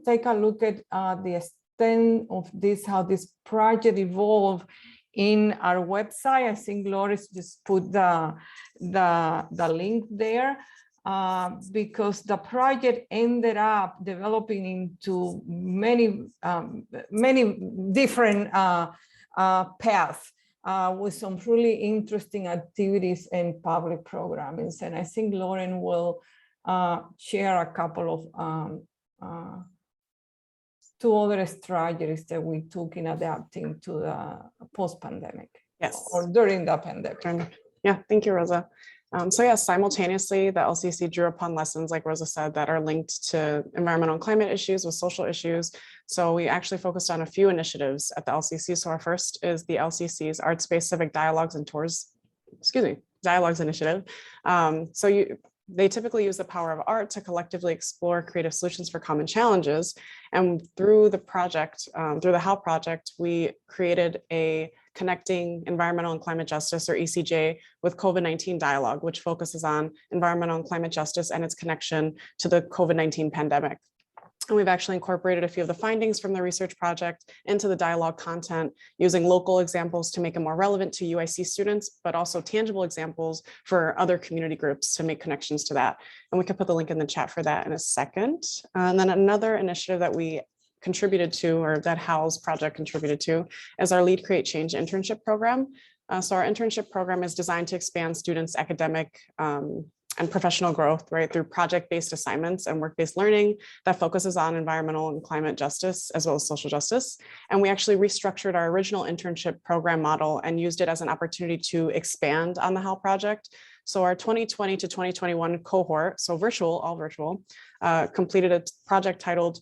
take a look at the extent of this, how this project evolved in our website. I think Loris just put the link there. Because the project ended up developing into many different paths with some really interesting activities and public programmings. And I think Lauren will share a couple of two other strategies that we took in adapting to the post-pandemic. Yes. Or during the pandemic. Yeah, thank you, Rosa. So yeah, simultaneously, the LCC drew upon lessons, like Rosa said, that are linked to environmental and climate issues with social issues. So we actually focused on a few initiatives at the LCC. So our first is the LCC's Arts-Based Civic Dialogues and Tours, Dialogues Initiative. They typically use the power of art to collectively explore creative solutions for common challenges. And through the project, through the HOW project, we created a Connecting Environmental and Climate Justice, or ECJ, with COVID-19 dialogue, which focuses on environmental and climate justice and its connection to the COVID-19 pandemic. And we've actually incorporated a few of the findings from the research project into the dialogue content, using local examples to make it more relevant to UIC students, but also tangible examples for other community groups to make connections to that. And we can put the link in the chat for that in a second. And then another initiative that we contributed to, or that HOW's project contributed to, is our Lead Create Change internship program. So our internship program is designed to expand students' academic and professional growth, right, through project-based assignments and work-based learning that focuses on environmental and climate justice, as well as social justice. And we actually restructured our original internship program model and used it as an opportunity to expand on the HOW project. So our 2020 to 2021 cohort, so all virtual, completed a project titled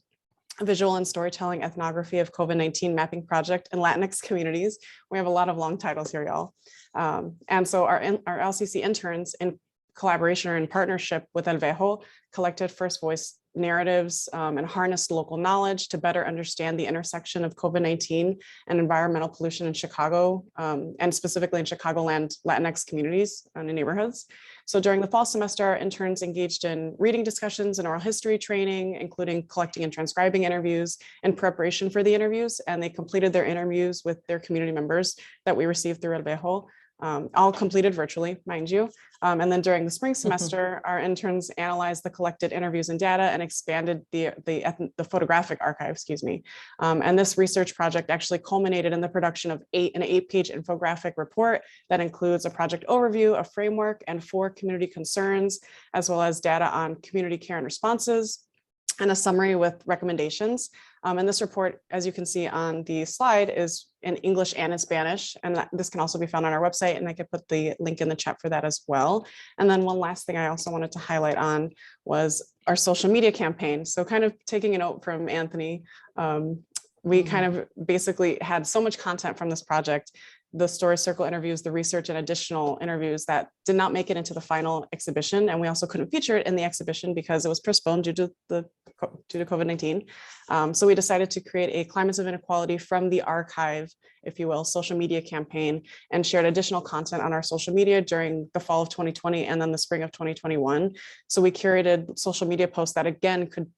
Visual and Storytelling Ethnography of COVID-19 Mapping Project in Latinx Communities. We have a lot of long titles here, y'all. And so our LCC interns, in collaboration or in partnership with El Vejo, collected first voice narratives and harnessed local knowledge to better understand the intersection of COVID-19 and environmental pollution in Chicago, and specifically in Chicagoland Latinx communities and neighborhoods. So during the fall semester, our interns engaged in reading discussions and oral history training, including collecting and transcribing interviews in preparation for the interviews, and they completed their interviews with their community members that we received through Elvejo, all completed virtually, mind you. And then during the spring semester, our interns analyzed the collected interviews and data and expanded the photographic archive, excuse me. And this research project actually culminated in the production of an 8-page infographic report that includes a project overview, a framework, and 4 community concerns, as well as data on community care and responses, and a summary with recommendations. And this report, as you can see on the slide, is in English and in Spanish. And this can also be found on our website, and I could put the link in the chat for that as well. And then one last thing I also wanted to highlight on was our social media campaign. So kind of taking a note from Anthony, we kind of basically had so much content from this project, the story circle interviews, the research, and additional interviews that did not make it into the final exhibition. And we also couldn't feature it in the exhibition because it was postponed due to COVID-19. So we decided to create a Climates of Inequality from the archive, if you will, social media campaign, and shared additional content on our social media during the fall of 2020 and then the spring of 2021. So we curated social media posts that again could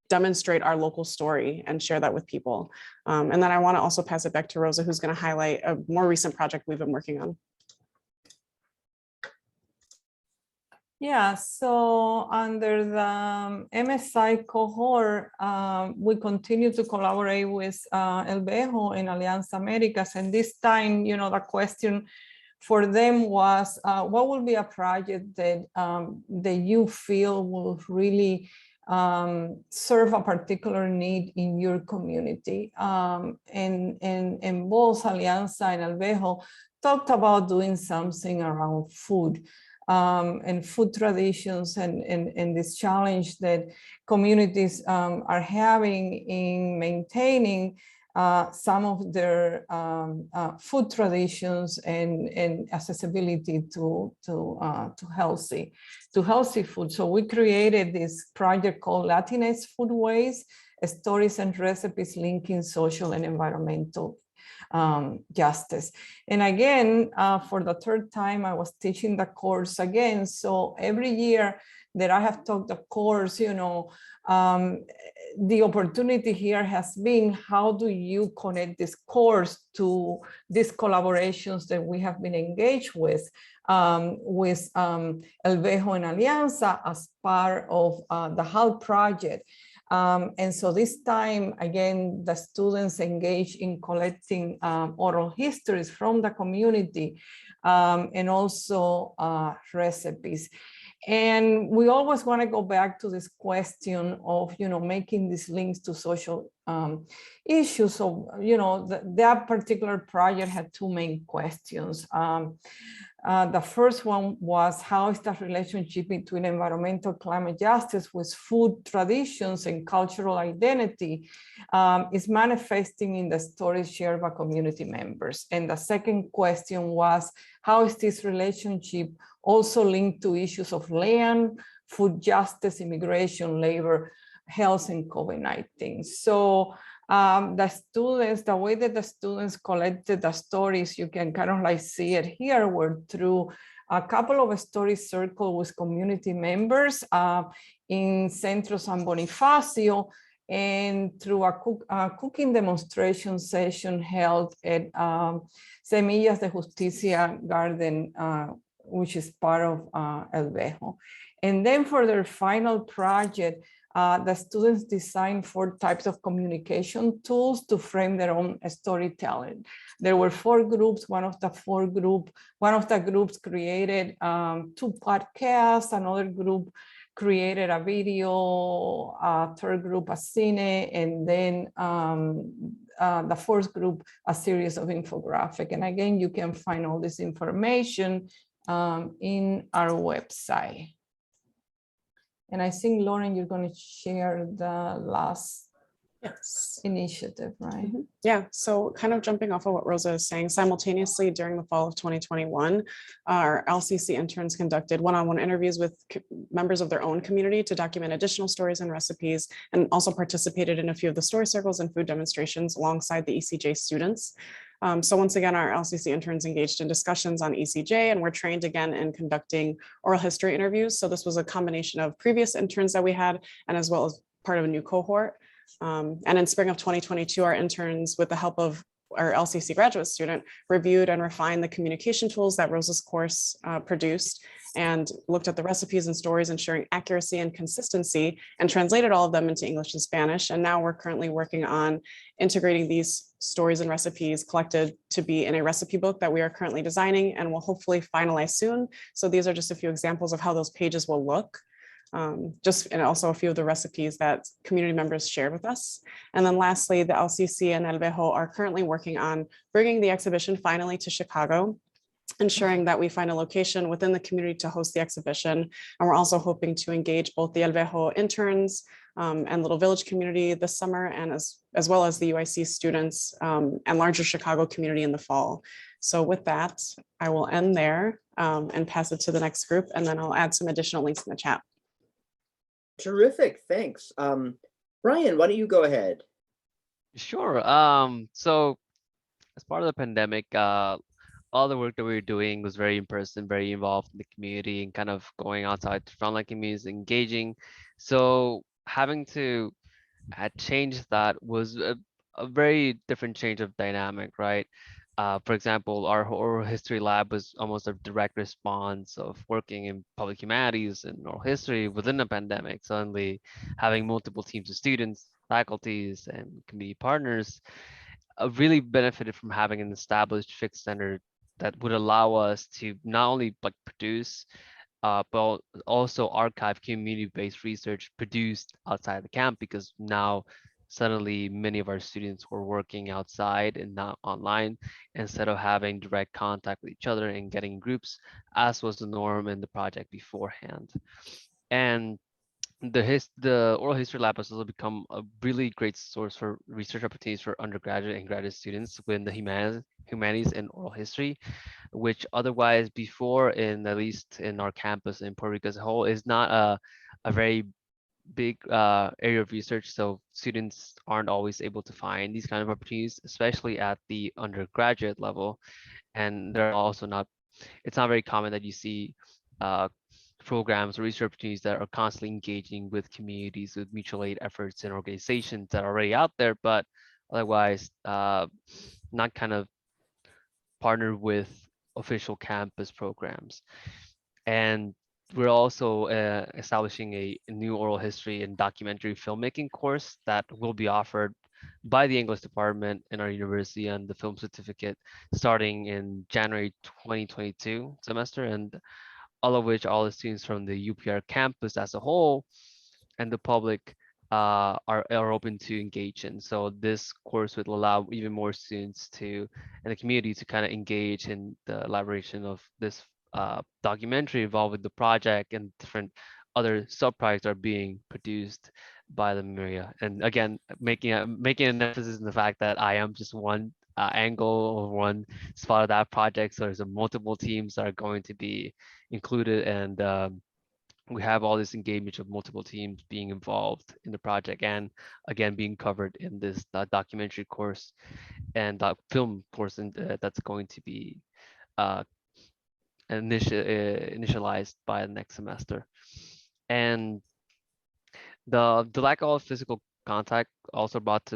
demonstrate our local story and share that with people. And then I want to also pass it back to Rosa, who's going to highlight a more recent project we've been working on. Yeah, so under the MSI cohort, we continue to collaborate with Elvejo and Alianza Americas. And this time, you know, the question for them was, what will be a project that, that you feel will really serve a particular need in your community? And both Alianza and Elvejo talked about doing something around food. And food traditions and this challenge that communities are having in maintaining some of their food traditions and accessibility to healthy food. So we created this project called Latinx Foodways, Stories and Recipes Linking Social and Environmental Justice. And again, for the third time, I was teaching the course again. So every year that I have taught the course, you know, the opportunity here has been, how do you connect this course to these collaborations that we have been engaged with Elvejo and Alianza as part of the HAL project. And so this time, again, the students engage in collecting oral histories from the community and also recipes. And we always want to go back to this question of, you know, making these links to social issues. So, you know, that particular project had 2 main questions. The first one was, how is the relationship between environmental climate justice with food traditions and cultural identity is manifesting in the stories shared by community members? And the second question was, how is this relationship also linked to issues of land, food justice, immigration, labor, health, and COVID-19? So the way that the students collected the stories, you can kind of like see it here, were through a couple of story circles with community members in Centro San Bonifacio, and through a cooking demonstration session held at Semillas de Justicia Garden, which is part of Elvejo. And then for their final project, the students designed 4 types of communication tools to frame their own storytelling. There were 4 groups. One of the groups created 2 podcasts. Another group created a video. Third group a cine, and then the 4th group a series of infographic. And again, you can find all this information in our website. And I think, Lauren, you're going to share the last Yes. initiative, right? Yeah, so kind of jumping off of what Rosa is saying, simultaneously during the fall of 2021, our LCC interns conducted one-on-one interviews with members of their own community to document additional stories and recipes, and also participated in a few of the story circles and food demonstrations alongside the ECJ students. So once again, our LCC interns engaged in discussions on ECJ, and were trained again in conducting oral history interviews. So this was a combination of previous interns that we had, and as well as part of a new cohort. And in spring of 2022, our interns, with the help of our LCC graduate student, reviewed and refined the communication tools that Rosa's course produced, and looked at the recipes and stories, ensuring accuracy and consistency, and translated all of them into English and Spanish. And now we're currently working on integrating these stories and recipes collected to be in a recipe book that we are currently designing and will hopefully finalize soon. So these are just a few examples of how those pages will look. And also a few of the recipes that community members shared with us. And then lastly, the LCC and El Vejo are currently working on bringing the exhibition finally to Chicago, ensuring that we find a location within the community to host the exhibition. And we're also hoping to engage both the El Vejo interns and Little Village community this summer, and as well as the UIC students and larger Chicago community in the fall. So with that, I will end there and pass it to the next group, and then I'll add some additional links in the chat. Terrific, thanks. Brian, why don't you go ahead? Sure. So as part of the pandemic, all the work that we were doing was very in person, very involved in the community, and kind of going outside to frontline communities, engaging. So having to change that was a very different change of dynamic, right? For example, our oral history lab was almost a direct response of working in public humanities and oral history within the pandemic. Suddenly having multiple teams of students, faculties, and community partners really benefited from having an established fixed standard that would allow us to not only like produce but also archive community-based research produced outside the camp, because now suddenly many of our students were working outside and not online, instead of having direct contact with each other and getting groups, as was the norm in the project beforehand. And the oral history lab has also become a really great source for research opportunities for undergraduate and graduate students within the humanities and oral history, which otherwise before, in at least in our campus in Puerto Rico as a whole, is not a very big area of research. So students aren't always able to find these kind of opportunities, especially at the undergraduate level. And they're also not, it's not very common that you see programs or research opportunities that are constantly engaging with communities, with mutual aid efforts and organizations that are already out there, but otherwise not kind of partnered with official campus programs. And we're also establishing a new oral history and documentary filmmaking course that will be offered by the English department in our university and the film certificate starting in January 2022 semester, and all of which all the students from the UPR campus as a whole and the public are open to engage in. So this course would allow even more students to, in the community, to kind of engage in the elaboration of this documentary involved with the project, and different other sub-projects are being produced by the Miria. And again, making an emphasis in the fact that I am just one angle or one spot of that project. So there's multiple teams that are going to be included, and we have all this engagement of multiple teams being involved in the project, and again being covered in this documentary course and film course, and that's going to be initialized by the next semester. And the lack of physical contact, also brought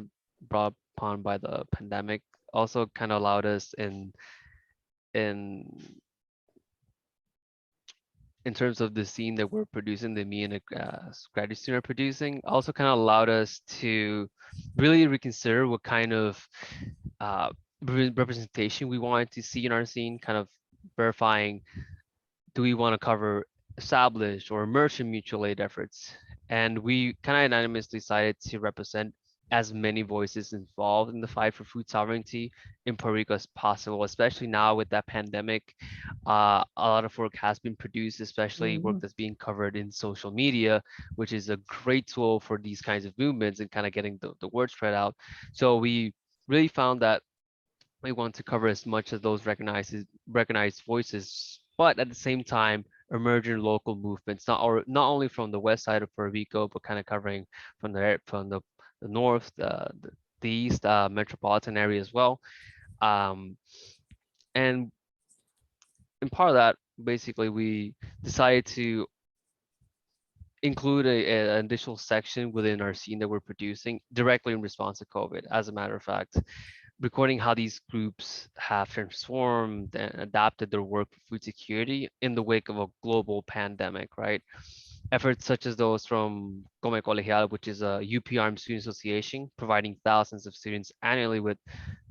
upon by the pandemic, also kind of allowed us in terms of the scene that we're producing, that me and a graduate student are producing, also kind of allowed us to really reconsider what kind of representation we wanted to see in our scene, kind of verifying, do we want to cover established or emerging mutual aid efforts? And we kind of unanimously decided to represent as many voices involved in the fight for food sovereignty in Puerto Rico as possible, especially now with that pandemic. A lot of work has been produced, especially work that's being covered in social media, which is a great tool for these kinds of movements and kind of getting the word spread out. So we really found that we want to cover as much of those recognized voices, but at the same time, emerging local movements, not only from the west side of Puerto Rico, but kind of covering from the north, the east metropolitan area as well. Um, and in part of that, basically, we decided to include an additional section within our scene that we're producing directly in response to COVID, as a matter of fact, recording how these groups have transformed and adapted their work for food security in the wake of a global pandemic, right? Efforts such as those from Come Colegial, which is a UP Armed Student Association, providing thousands of students annually with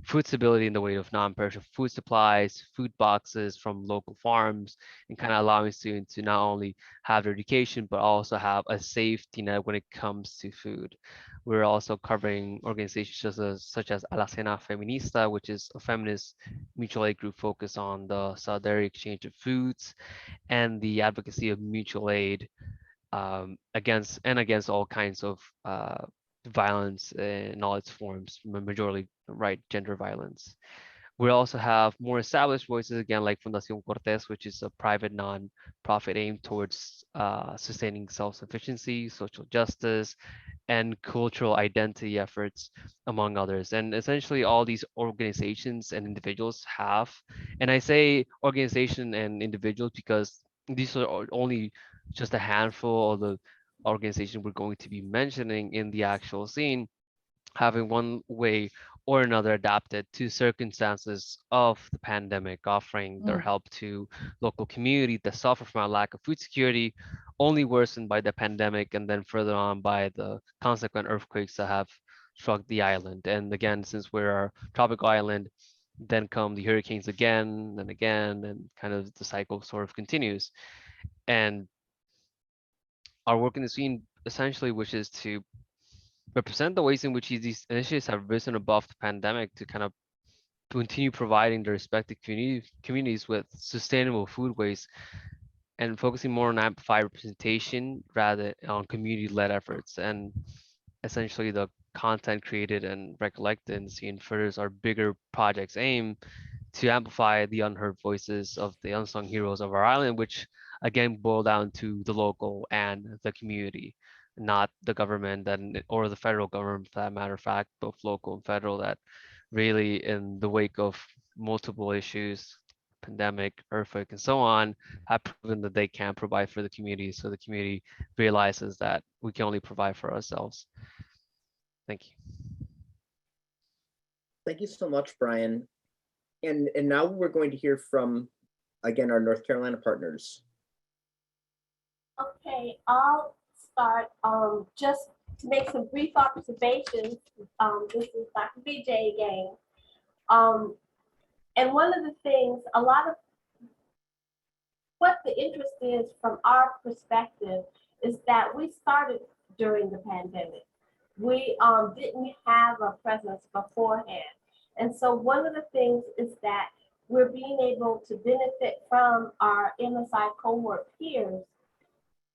food stability in the way of non-perishable food supplies, food boxes from local farms, and kind of allowing students to not only have their education, but also have a safety net when it comes to food. We're also covering organizations such as Alacena Feminista, which is a feminist mutual aid group focused on the solidarity exchange of foods and the advocacy of mutual aid against all kinds of violence in all its forms, majorly right gender violence. We also have more established voices again, like Fundación Cortés, which is a private non-profit aimed towards sustaining self-sufficiency, social justice, and cultural identity efforts, among others. And essentially all these organizations and individuals have, and I say organization and individuals because these are only just a handful of the organizations we're going to be mentioning in the actual scene, having one way or another adapted to circumstances of the pandemic, offering their help to local community that suffer from a lack of food security, only worsened by the pandemic and then further on by the consequent earthquakes that have struck the island. And again, since we're a tropical island, then come the hurricanes again and again, and kind of the cycle sort of continues. And our work in the scene essentially wishes to represent the ways in which these initiatives have risen above the pandemic to kind of continue providing their respective communities with sustainable food waste and focusing more on amplified representation rather on community-led efforts. And essentially the content created and recollected in the scene furthers our bigger project's aim to amplify the unheard voices of the unsung heroes of our island, which again boil down to the local and the community, not the government and or the federal government for that matter of fact, both local and federal, that really in the wake of multiple issues, pandemic, earthquake, and so on, have proven that they can't provide for the community. So the community realizes that we can only provide for ourselves. Thank you. Thank you so much, Brian. And now we're going to hear from, again, our North Carolina partners. Okay, I'll start just to make some brief observations. This is Dr. BJ again. And one of the things, a lot of what the interest is from our perspective is that we started during the pandemic. We didn't have a presence beforehand. And so one of the things is that we're being able to benefit from our MSI cohort peers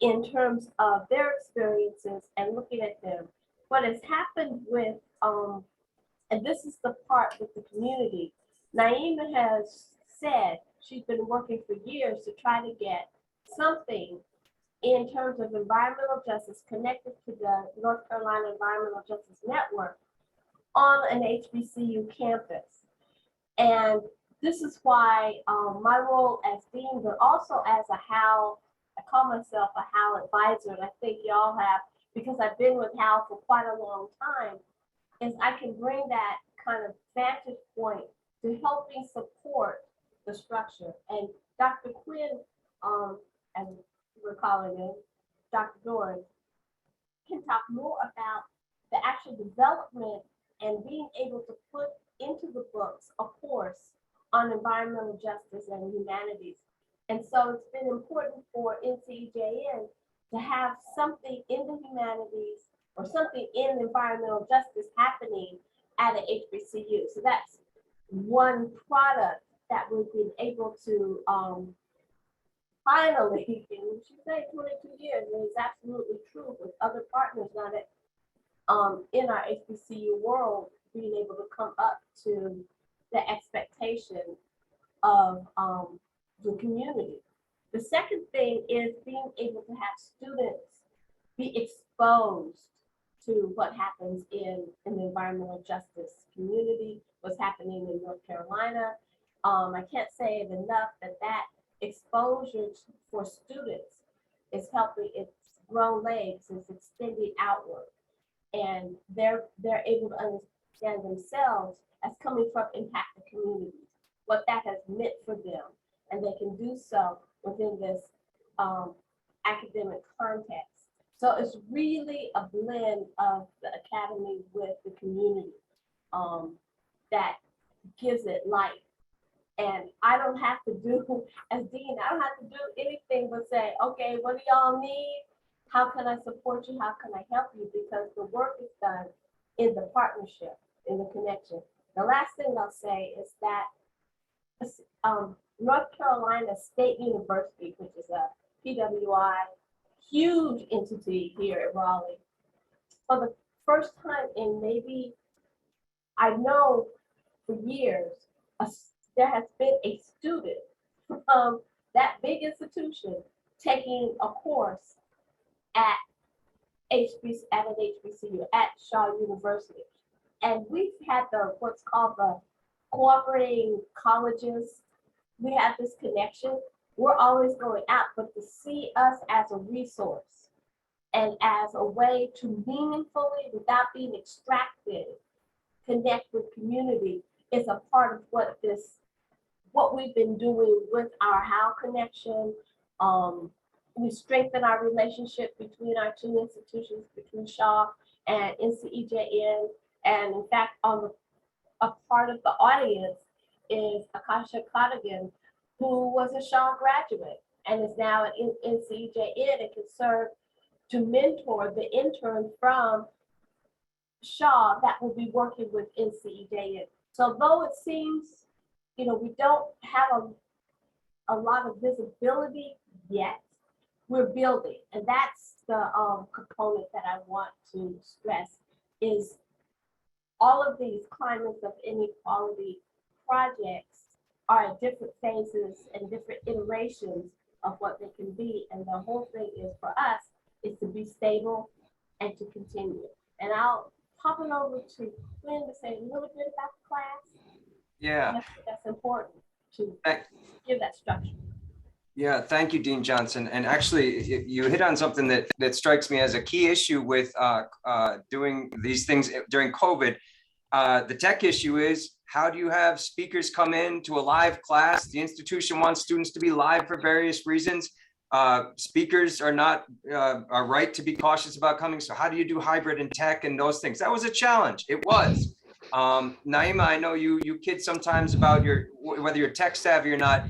in terms of their experiences and looking at them. What has happened with, and this is the part with the community, Naima has said she's been working for years to try to get something in terms of environmental justice connected to the North Carolina Environmental Justice Network on an HBCU campus. And this is why my role as dean, but also as a HAL, I call myself a HAL advisor, and I think y'all have, because I've been with HAL for quite a long time, is I can bring that kind of vantage point to helping support the structure. And Dr. Quinn, as we're calling him, Dr. Doran, can talk more about the actual development and being able to put into the books a course on environmental justice and humanities. And so it's been important for NCEJN to have something in the humanities or something in environmental justice happening at an HBCU. So that's one product that we've been able to finally, and we should say 22 years, and it's absolutely true with other partners now that in our HBCU world, being able to come up to the expectation of the community. The second thing is being able to have students be exposed to what happens in the environmental justice community, what's happening in North Carolina. I can't say it enough that exposure for students is helping. It's grown legs, it's extended outward, and they're able to understand themselves as coming from impacted communities, what that has meant for them, and they can do so within this academic context. So it's really a blend of the academy with the community that gives it life. And I don't have to do, as dean, I don't have to do anything but say, okay, what do y'all need? How can I support you? How can I help you? Because the work is done in the partnership, in the connection. The last thing I'll say is that North Carolina State University, which is a PWI, huge entity here at Raleigh, for the first time in maybe, I know for years, there has been a student from that big institution taking a course at an HBCU, at Shaw University. And we've had what's called the cooperating colleges. We have this connection. We're always going out, but to see us as a resource and as a way to meaningfully, without being extracted, connect with community is a part of what we've been doing with our How Connection. We strengthen our relationship between our two institutions, between Shaw and NCEJN. And in fact, a part of the audience is Akasha Cottigan, who was a Shaw graduate and is now at NCEJN and can serve to mentor the intern from Shaw that will be working with NCEJN. So though it seems, we don't have a lot of visibility yet, we're building. And that's the component that I want to stress is all of these climates of inequality projects are at different phases and different iterations of what they can be. And the whole thing is for us is to be stable and to continue. And I'll pop it over to Quinn to say a little bit about the class. Yeah. That's important to give that structure. Yeah, thank you, Dean Johnson. And actually, you hit on something that strikes me as a key issue with doing these things during COVID. The tech issue is, how do you have speakers come in to a live class? The institution wants students to be live for various reasons. Speakers are right to be cautious about coming. So how do you do hybrid and tech and those things? That was a challenge. It was. Naima, I know you kid sometimes about whether you're tech savvy or not.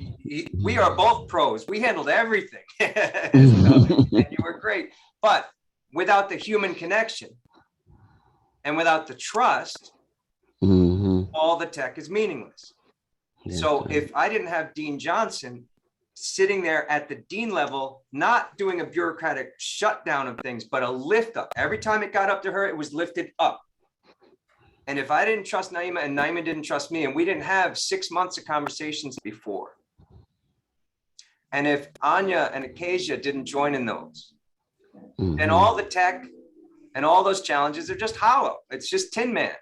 We are both pros. We handled everything. And you were great. But without the human connection and without the trust, all the tech is meaningless. So if I didn't have Dean Johnson sitting there at the dean level, not doing a bureaucratic shutdown of things, but a lift up. Every time it got up to her, it was lifted up. And if I didn't trust Naima and Naima didn't trust me, and we didn't have 6 months of conversations before, and if Anya and Acacia didn't join in those, then all the tech and all those challenges are just hollow. It's just Tin Man.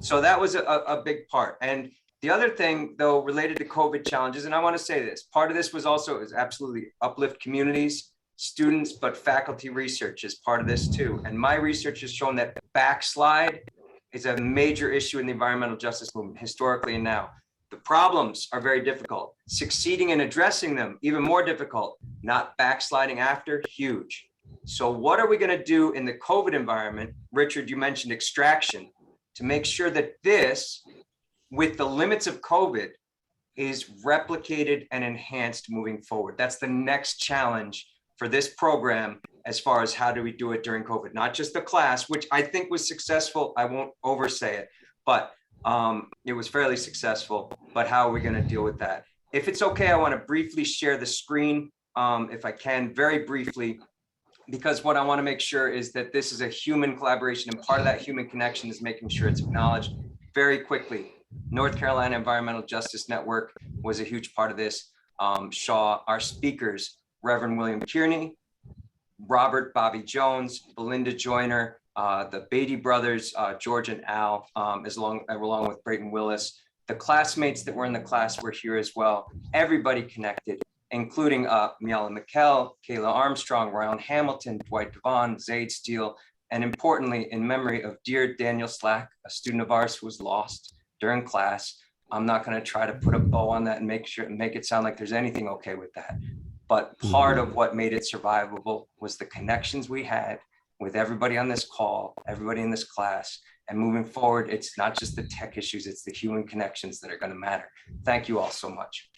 So that was a big part. And the other thing, though, related to COVID challenges, and I want to say this, part of this was absolutely uplift communities, students, but faculty research is part of this too. And my research has shown that backslide is a major issue in the environmental justice movement, historically and now. The problems are very difficult. Succeeding in addressing them, even more difficult. Not backsliding after, huge. So what are we going to do in the COVID environment? Richard, you mentioned extraction, to make sure that this, with the limits of COVID, is replicated and enhanced moving forward. That's the next challenge for this program as far as how do we do it during COVID, not just the class, which I think was successful. I won't oversay it, but it was fairly successful, but how are we going to deal with that? If it's okay, I want to briefly share the screen, if I can, very briefly, because what I want to make sure is that this is a human collaboration, and part of that human connection is making sure it's acknowledged. Very quickly, North Carolina Environmental Justice Network was a huge part of this. Shaw, our speakers, Reverend William Kearney, Robert Bobby Jones, Belinda Joyner, the Beatty brothers, George and Al, along with Brayton Willis. The classmates that were in the class were here as well. Everybody connected, including Miala McKell, Kayla Armstrong, Ryan Hamilton, Dwight Devon, Zaid Steele, and importantly, in memory of dear Daniel Slack, a student of ours who was lost during class. I'm not going to try to put a bow on that and make it sound like there's anything okay with that. But part of what made it survivable was the connections we had with everybody on this call, everybody in this class. And moving forward, it's not just the tech issues, it's the human connections that are going to matter. Thank you all so much.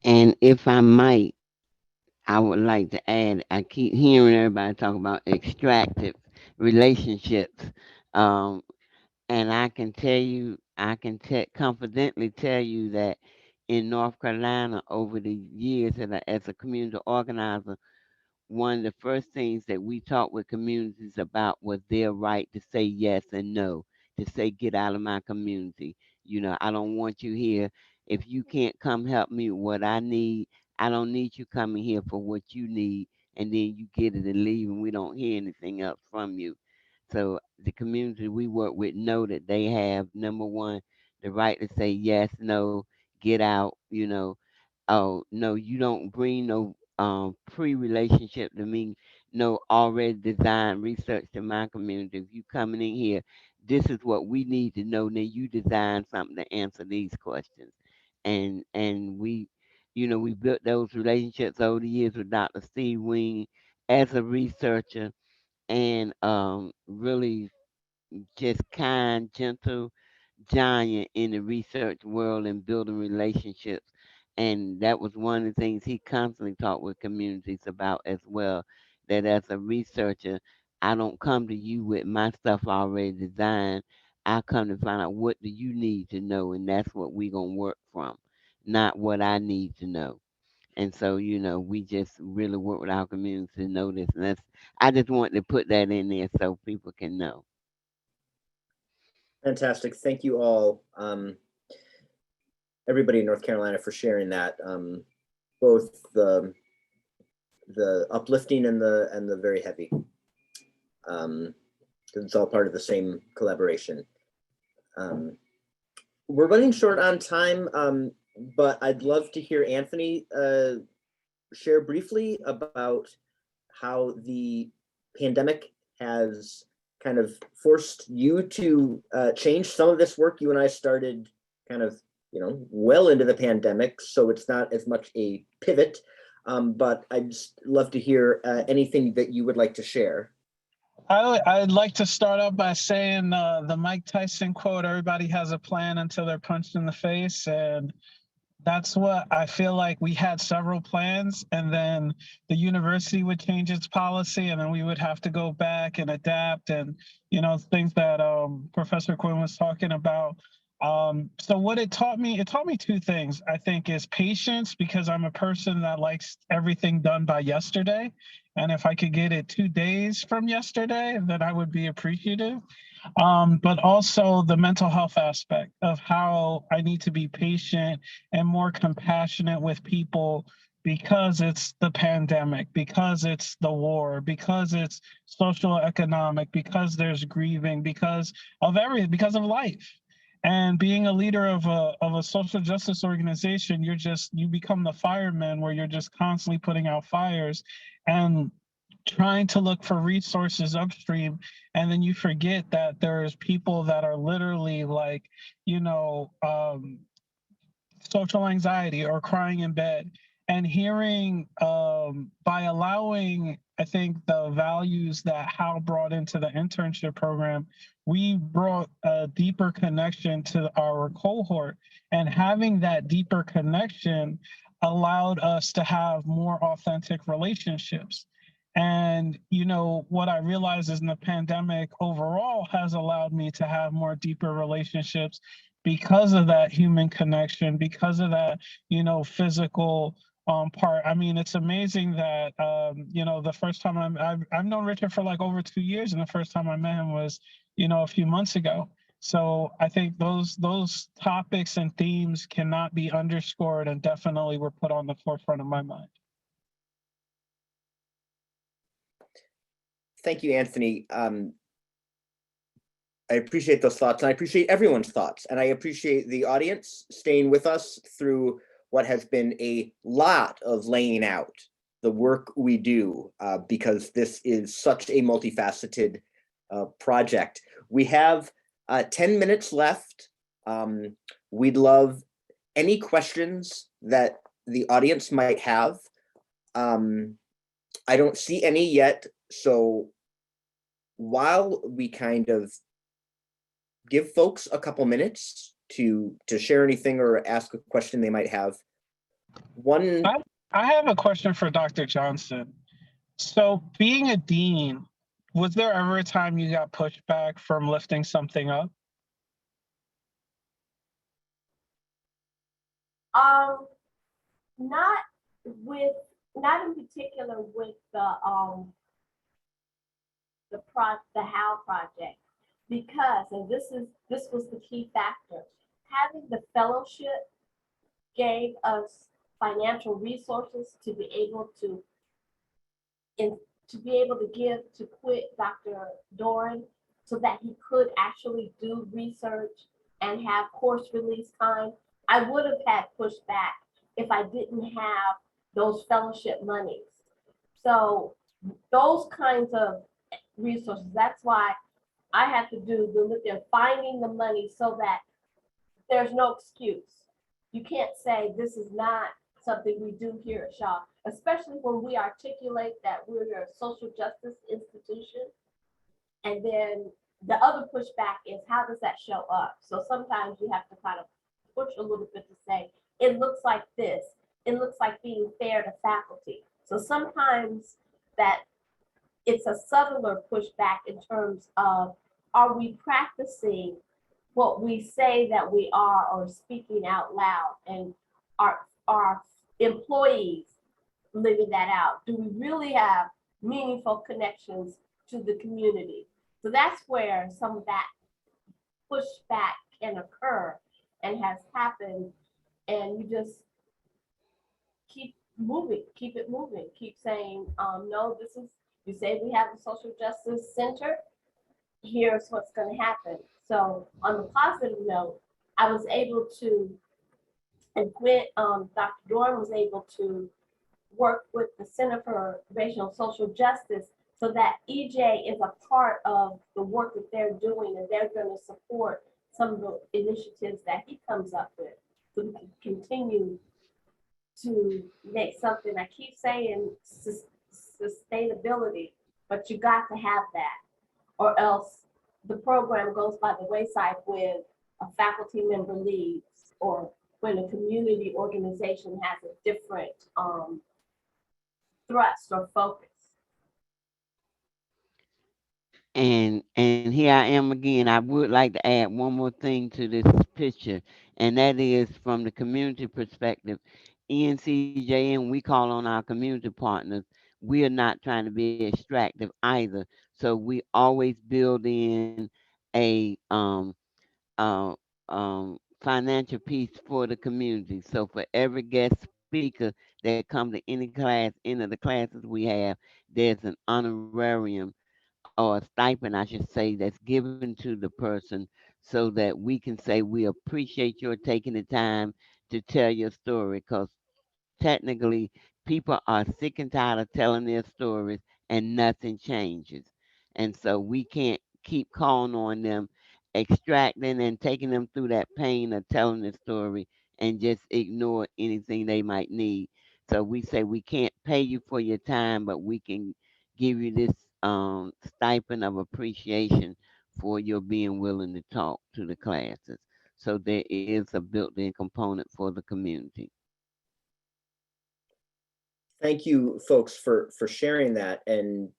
And if I might, I would like to add, I keep hearing everybody talk about extractive relationships. And I can tell you, I can confidently tell you that in North Carolina over the years as a community organizer, one of the first things that we talked with communities about was their right to say yes and no, to say, get out of my community. You know, I don't want you here. If you can't come help me with what I need, I don't need you coming here for what you need. And then you get it and leave, and we don't hear anything else from you. So the community we work with know that they have, number one, the right to say yes, no, get out, you know. Oh, no, you don't bring no pre-relationship to me, no already designed research to my community. If you coming in here, this is what we need to know. Then you design something to answer these questions. And we, you know, we built those relationships over the years with Dr. Steve Wing as a researcher, and really just kind, gentle giant in the research world and building relationships. And that was one of the things he constantly talked with communities about as well. That as a researcher, I don't come to you with my stuff already designed. I come to find out what do you need to know, and that's what we're gonna work from, not what I need to know. And so, you know, we just really work with our community to know this. And that's, I just want to put that in there so people can know. Fantastic. Thank you all, everybody in North Carolina, for sharing that. Both the uplifting and the very heavy. It's all part of the same collaboration. We're running short on time, but I'd love to hear Anthony share briefly about how the pandemic has kind of forced you to change some of this work. You and I started kind of, you know, well into the pandemic, so it's not as much a pivot, but I'd just love to hear anything that you would like to share. I'd like to start off by saying the Mike Tyson quote, everybody has a plan until they're punched in the face. And that's what I feel like. We had several plans, and then the university would change its policy, and then we would have to go back and adapt, and, you know, things that Professor Quinn was talking about. So what it taught me two things, I think, is patience, because I'm a person that likes everything done by yesterday. And if I could get it 2 days from yesterday, then I would be appreciative. But also the mental health aspect of how I need to be patient and more compassionate with people, because it's the pandemic, because it's the war, because it's social economic, because there's grieving, because of life. And being a leader of a social justice organization, you become the fireman, where you're just constantly putting out fires and trying to look for resources upstream. And then you forget that there's people that are literally like, you know, social anxiety or crying in bed. And hearing, by allowing, I think, the values that Hal brought into the internship program, we brought a deeper connection to our cohort. And having that deeper connection allowed us to have more authentic relationships. And, you know, what I realized is in the pandemic overall has allowed me to have more deeper relationships because of that human connection, because of that, you know, physical part. I mean, it's amazing that, you know, the first time I've known Richard for like over 2 years, and the first time I met him was, you know, a few months ago. So I think those topics and themes cannot be underscored, and definitely were put on the forefront of my mind. Thank you, Anthony. I appreciate those thoughts, and I appreciate everyone's thoughts, and I appreciate the audience staying with us through what has been a lot of laying out the work we do, because this is such a multifaceted project. We have 10 minutes left. We'd love any questions that the audience might have. I don't see any yet, so while we kind of give folks a couple minutes to share anything or ask a question they might have. I have a question for Dr. Johnson. So being a dean, was there ever a time you got pushback from lifting something up? Not in particular with the How project, because, and this was the key factor, having the fellowship gave us financial resources to be able to give to quit Dr. Doran so that he could actually do research and have course release time. I would have had pushback if I didn't have those fellowship monies. So those kinds of resources, that's why I have to do finding the money so that there's no excuse. You can't say this is not something we do here at Shaw, especially when we articulate that we're a social justice institution. And then the other pushback is, how does that show up? So sometimes you have to kind of push a little bit to say, it looks like this. It looks like being fair to faculty. So sometimes that it's a subtler pushback in terms of, are we practicing what we say that we are, or speaking out loud, and our employees living that out? Do we really have meaningful connections to the community? So that's where some of that pushback can occur and has happened, and you just keep moving, keep it moving, keep saying, no, this is, you say we have a social justice center, here's what's going to happen. So on the positive note, I was able to, and when Dr. Dorn was able to work with the Center for Racial Social Justice so that EJ is a part of the work that they're doing, and they're going to support some of the initiatives that he comes up with, so we can continue to make something. I keep saying sustainability, but you got to have that, or else the program goes by the wayside when a faculty member leaves, or when a community organization has a different thrust or focus. And here I am again. I would like to add one more thing to this picture, and that is from the community perspective. NCJN, we call on our community partners. We are not trying to be extractive either. So we always build in a uh, financial piece for the community. So for every guest speaker that come to any class, any of the classes we have, there's an honorarium or a stipend, I should say, that's given to the person so that we can say we appreciate your taking the time to tell your story, because technically people are sick and tired of telling their stories and nothing changes. And so we can't keep calling on them, extracting and taking them through that pain of telling the story and just ignore anything they might need. So we say we can't pay you for your time, but we can give you this stipend of appreciation for your being willing to talk to the classes. So there is a built-in component for the community. Thank you, folks, for sharing that. And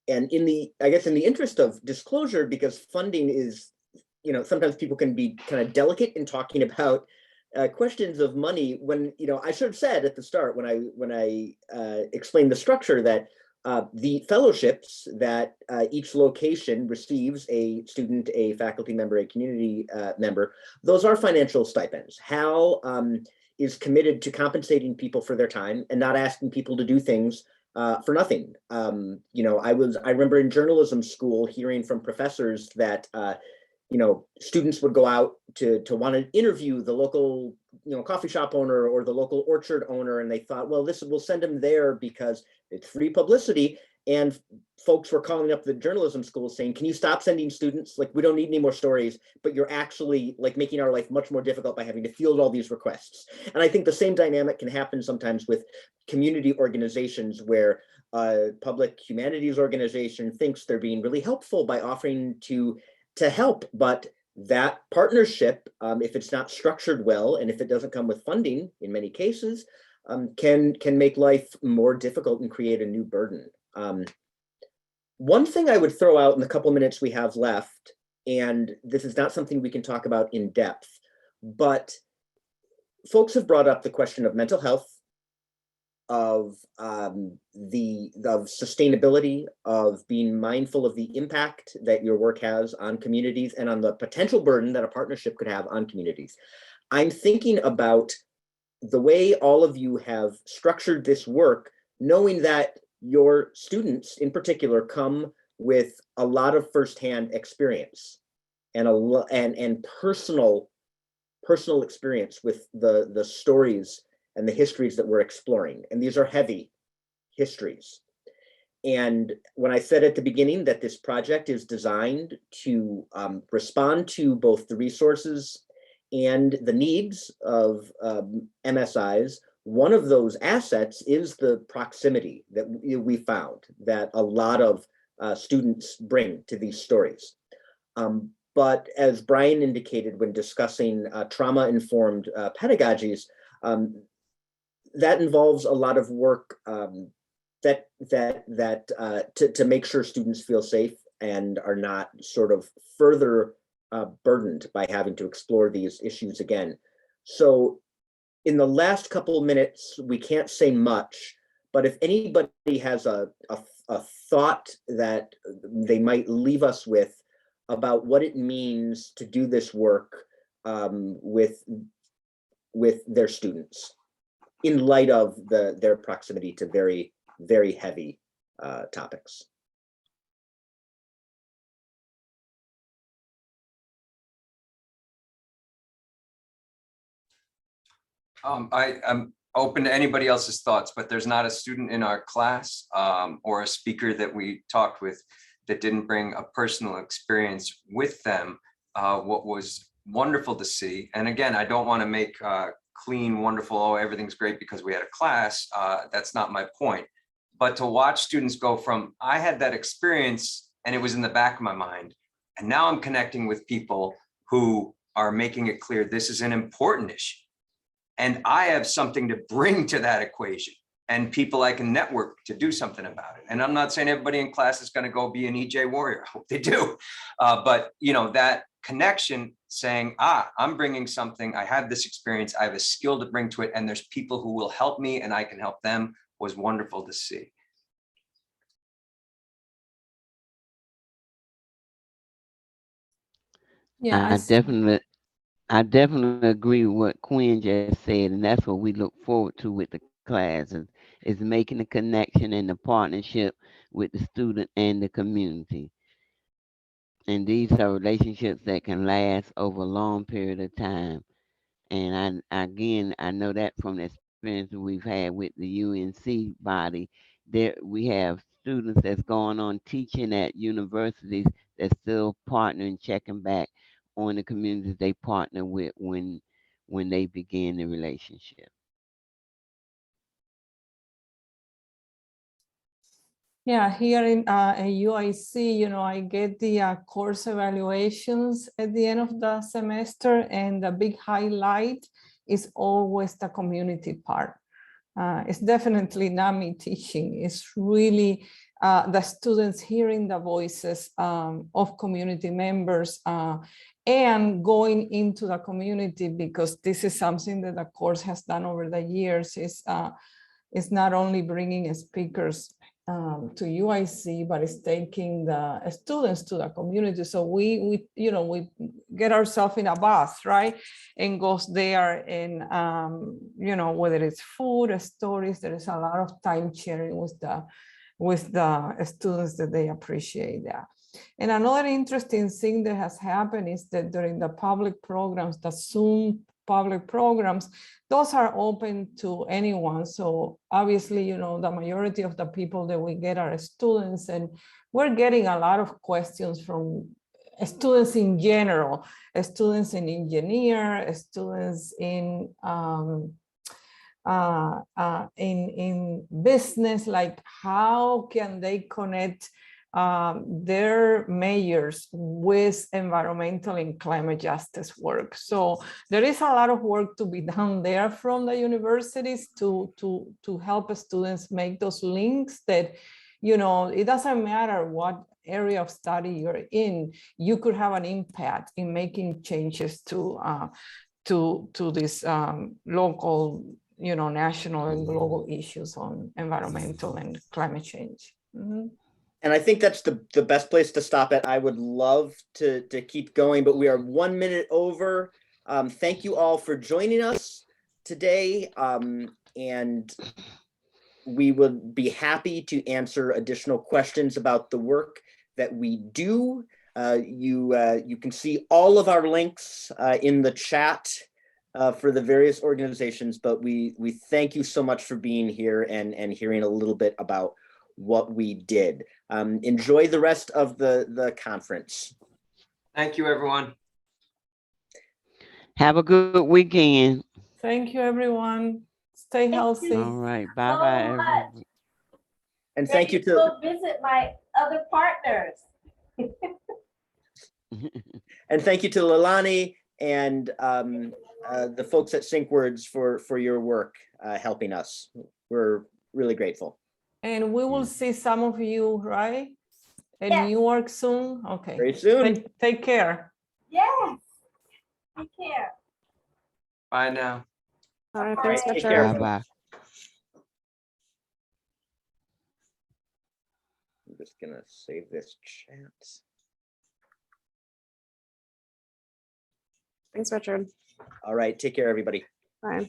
in the, I guess, in the interest of disclosure, because funding is, you know, sometimes people can be kind of delicate in talking about questions of money. When, you know, I should have said at the start when I explained the structure that the fellowships that each location receives, a student, a faculty member, a community member, those are financial stipends. Hal is committed to compensating people for their time and not asking people to do things for nothing. You know, I remember in journalism school hearing from professors that you know, students would go out to want to interview the local, you know, coffee shop owner or the local orchard owner, and they thought, well, this will send them there because it's free publicity. And folks were calling up the journalism school saying, can you stop sending students? Like, we don't need any more stories, but you're actually like making our life much more difficult by having to field all these requests. And I think the same dynamic can happen sometimes with community organizations where a public humanities organization thinks they're being really helpful by offering to help, but that partnership, if it's not structured well, and if it doesn't come with funding, in many cases, can make life more difficult and create a new burden. One thing I would throw out in the couple minutes we have left, and this is not something we can talk about in depth, but folks have brought up the question of mental health, of sustainability, of being mindful of the impact that your work has on communities and on the potential burden that a partnership could have on communities. I'm thinking about the way all of you have structured this work, knowing that your students in particular come with a lot of firsthand experience and personal experience with the stories and the histories that we're exploring. And these are heavy histories. And when I said at the beginning that this project is designed to respond to both the resources and the needs of MSIs, one of those assets is the proximity that we found that a lot of students bring to these stories. But as Brian indicated when discussing trauma-informed pedagogies, that involves a lot of work to make sure students feel safe and are not sort of further burdened by having to explore these issues again. So in the last couple of minutes, we can't say much, but if anybody has a thought that they might leave us with about what it means to do this work with their students, in light of their proximity to very, very heavy topics. I'm open to anybody else's thoughts, but there's not a student in our class or a speaker that we talked with that didn't bring a personal experience with them. What was wonderful to see, and again, I don't want to make clean, wonderful, oh, everything's great because we had a class. That's not my point. But to watch students go from, I had that experience and it was in the back of my mind, and now I'm connecting with people who are making it clear this is an important issue. And I have something to bring to that equation and people I can network to do something about it. And I'm not saying everybody in class is going to go be an EJ warrior. I hope they do. But you know, that connection saying, I'm bringing something, I have this experience, I have a skill to bring to it, and there's people who will help me and I can help them, was wonderful to see. Yeah, I definitely agree with what Quinn just said, and that's what we look forward to with the class is making the connection and the partnership with the student and the community. And these are relationships that can last over a long period of time. And I know that from the experience that we've had with the UNC body. There we have students that's going on teaching at universities that still partnering, checking back on the communities they partner with when they begin the relationship. Yeah, here in UIC, you know, I get the course evaluations at the end of the semester, and the big highlight is always the community part. It's definitely not me teaching. It's really the students hearing the voices of community members and going into the community, because this is something that the course has done over the years. It's not only bringing speakers to UIC, but it's taking the students to the community. So we get ourselves in a bus, right, and goes there, and whether it's food or stories, there is a lot of time sharing with the students that they appreciate that. And another interesting thing that has happened is that during the public programs, the Zoom public programs, those are open to anyone. So obviously, the majority of the people that we get are students, and we're getting a lot of questions from students in general, students in engineer, students in business, like how can they connect their majors with environmental and climate justice work. So there is a lot of work to be done there from the universities to help students make those links that, it doesn't matter what area of study you're in, you could have an impact in making changes to these local, national and global issues on environmental and climate change. Mm-hmm. And I think that's the best place to stop at. I would love to keep going, but we are 1 minute over. Thank you all for joining us today. And we would be happy to answer additional questions about the work that we do. You can see all of our links in the chat for the various organizations, but we thank you so much for being here and hearing a little bit about what we did. Enjoy the rest of the conference. Thank you, everyone. Have a good weekend. Thank you, everyone. Stay healthy. All right. Bye-bye, everyone. And thank you to go visit my other partners. and thank you to Leilani and the folks at SyncWords for your work helping us. We're really grateful. And we will see some of you, right? In Yes. New York soon. Okay. Very soon. Take care. Yes. Take care. Bye now. All right, All right, thanks, take care. Richard. Bye-bye. I'm just gonna save this chat. Thanks, Richard. All right, take care, everybody. Bye.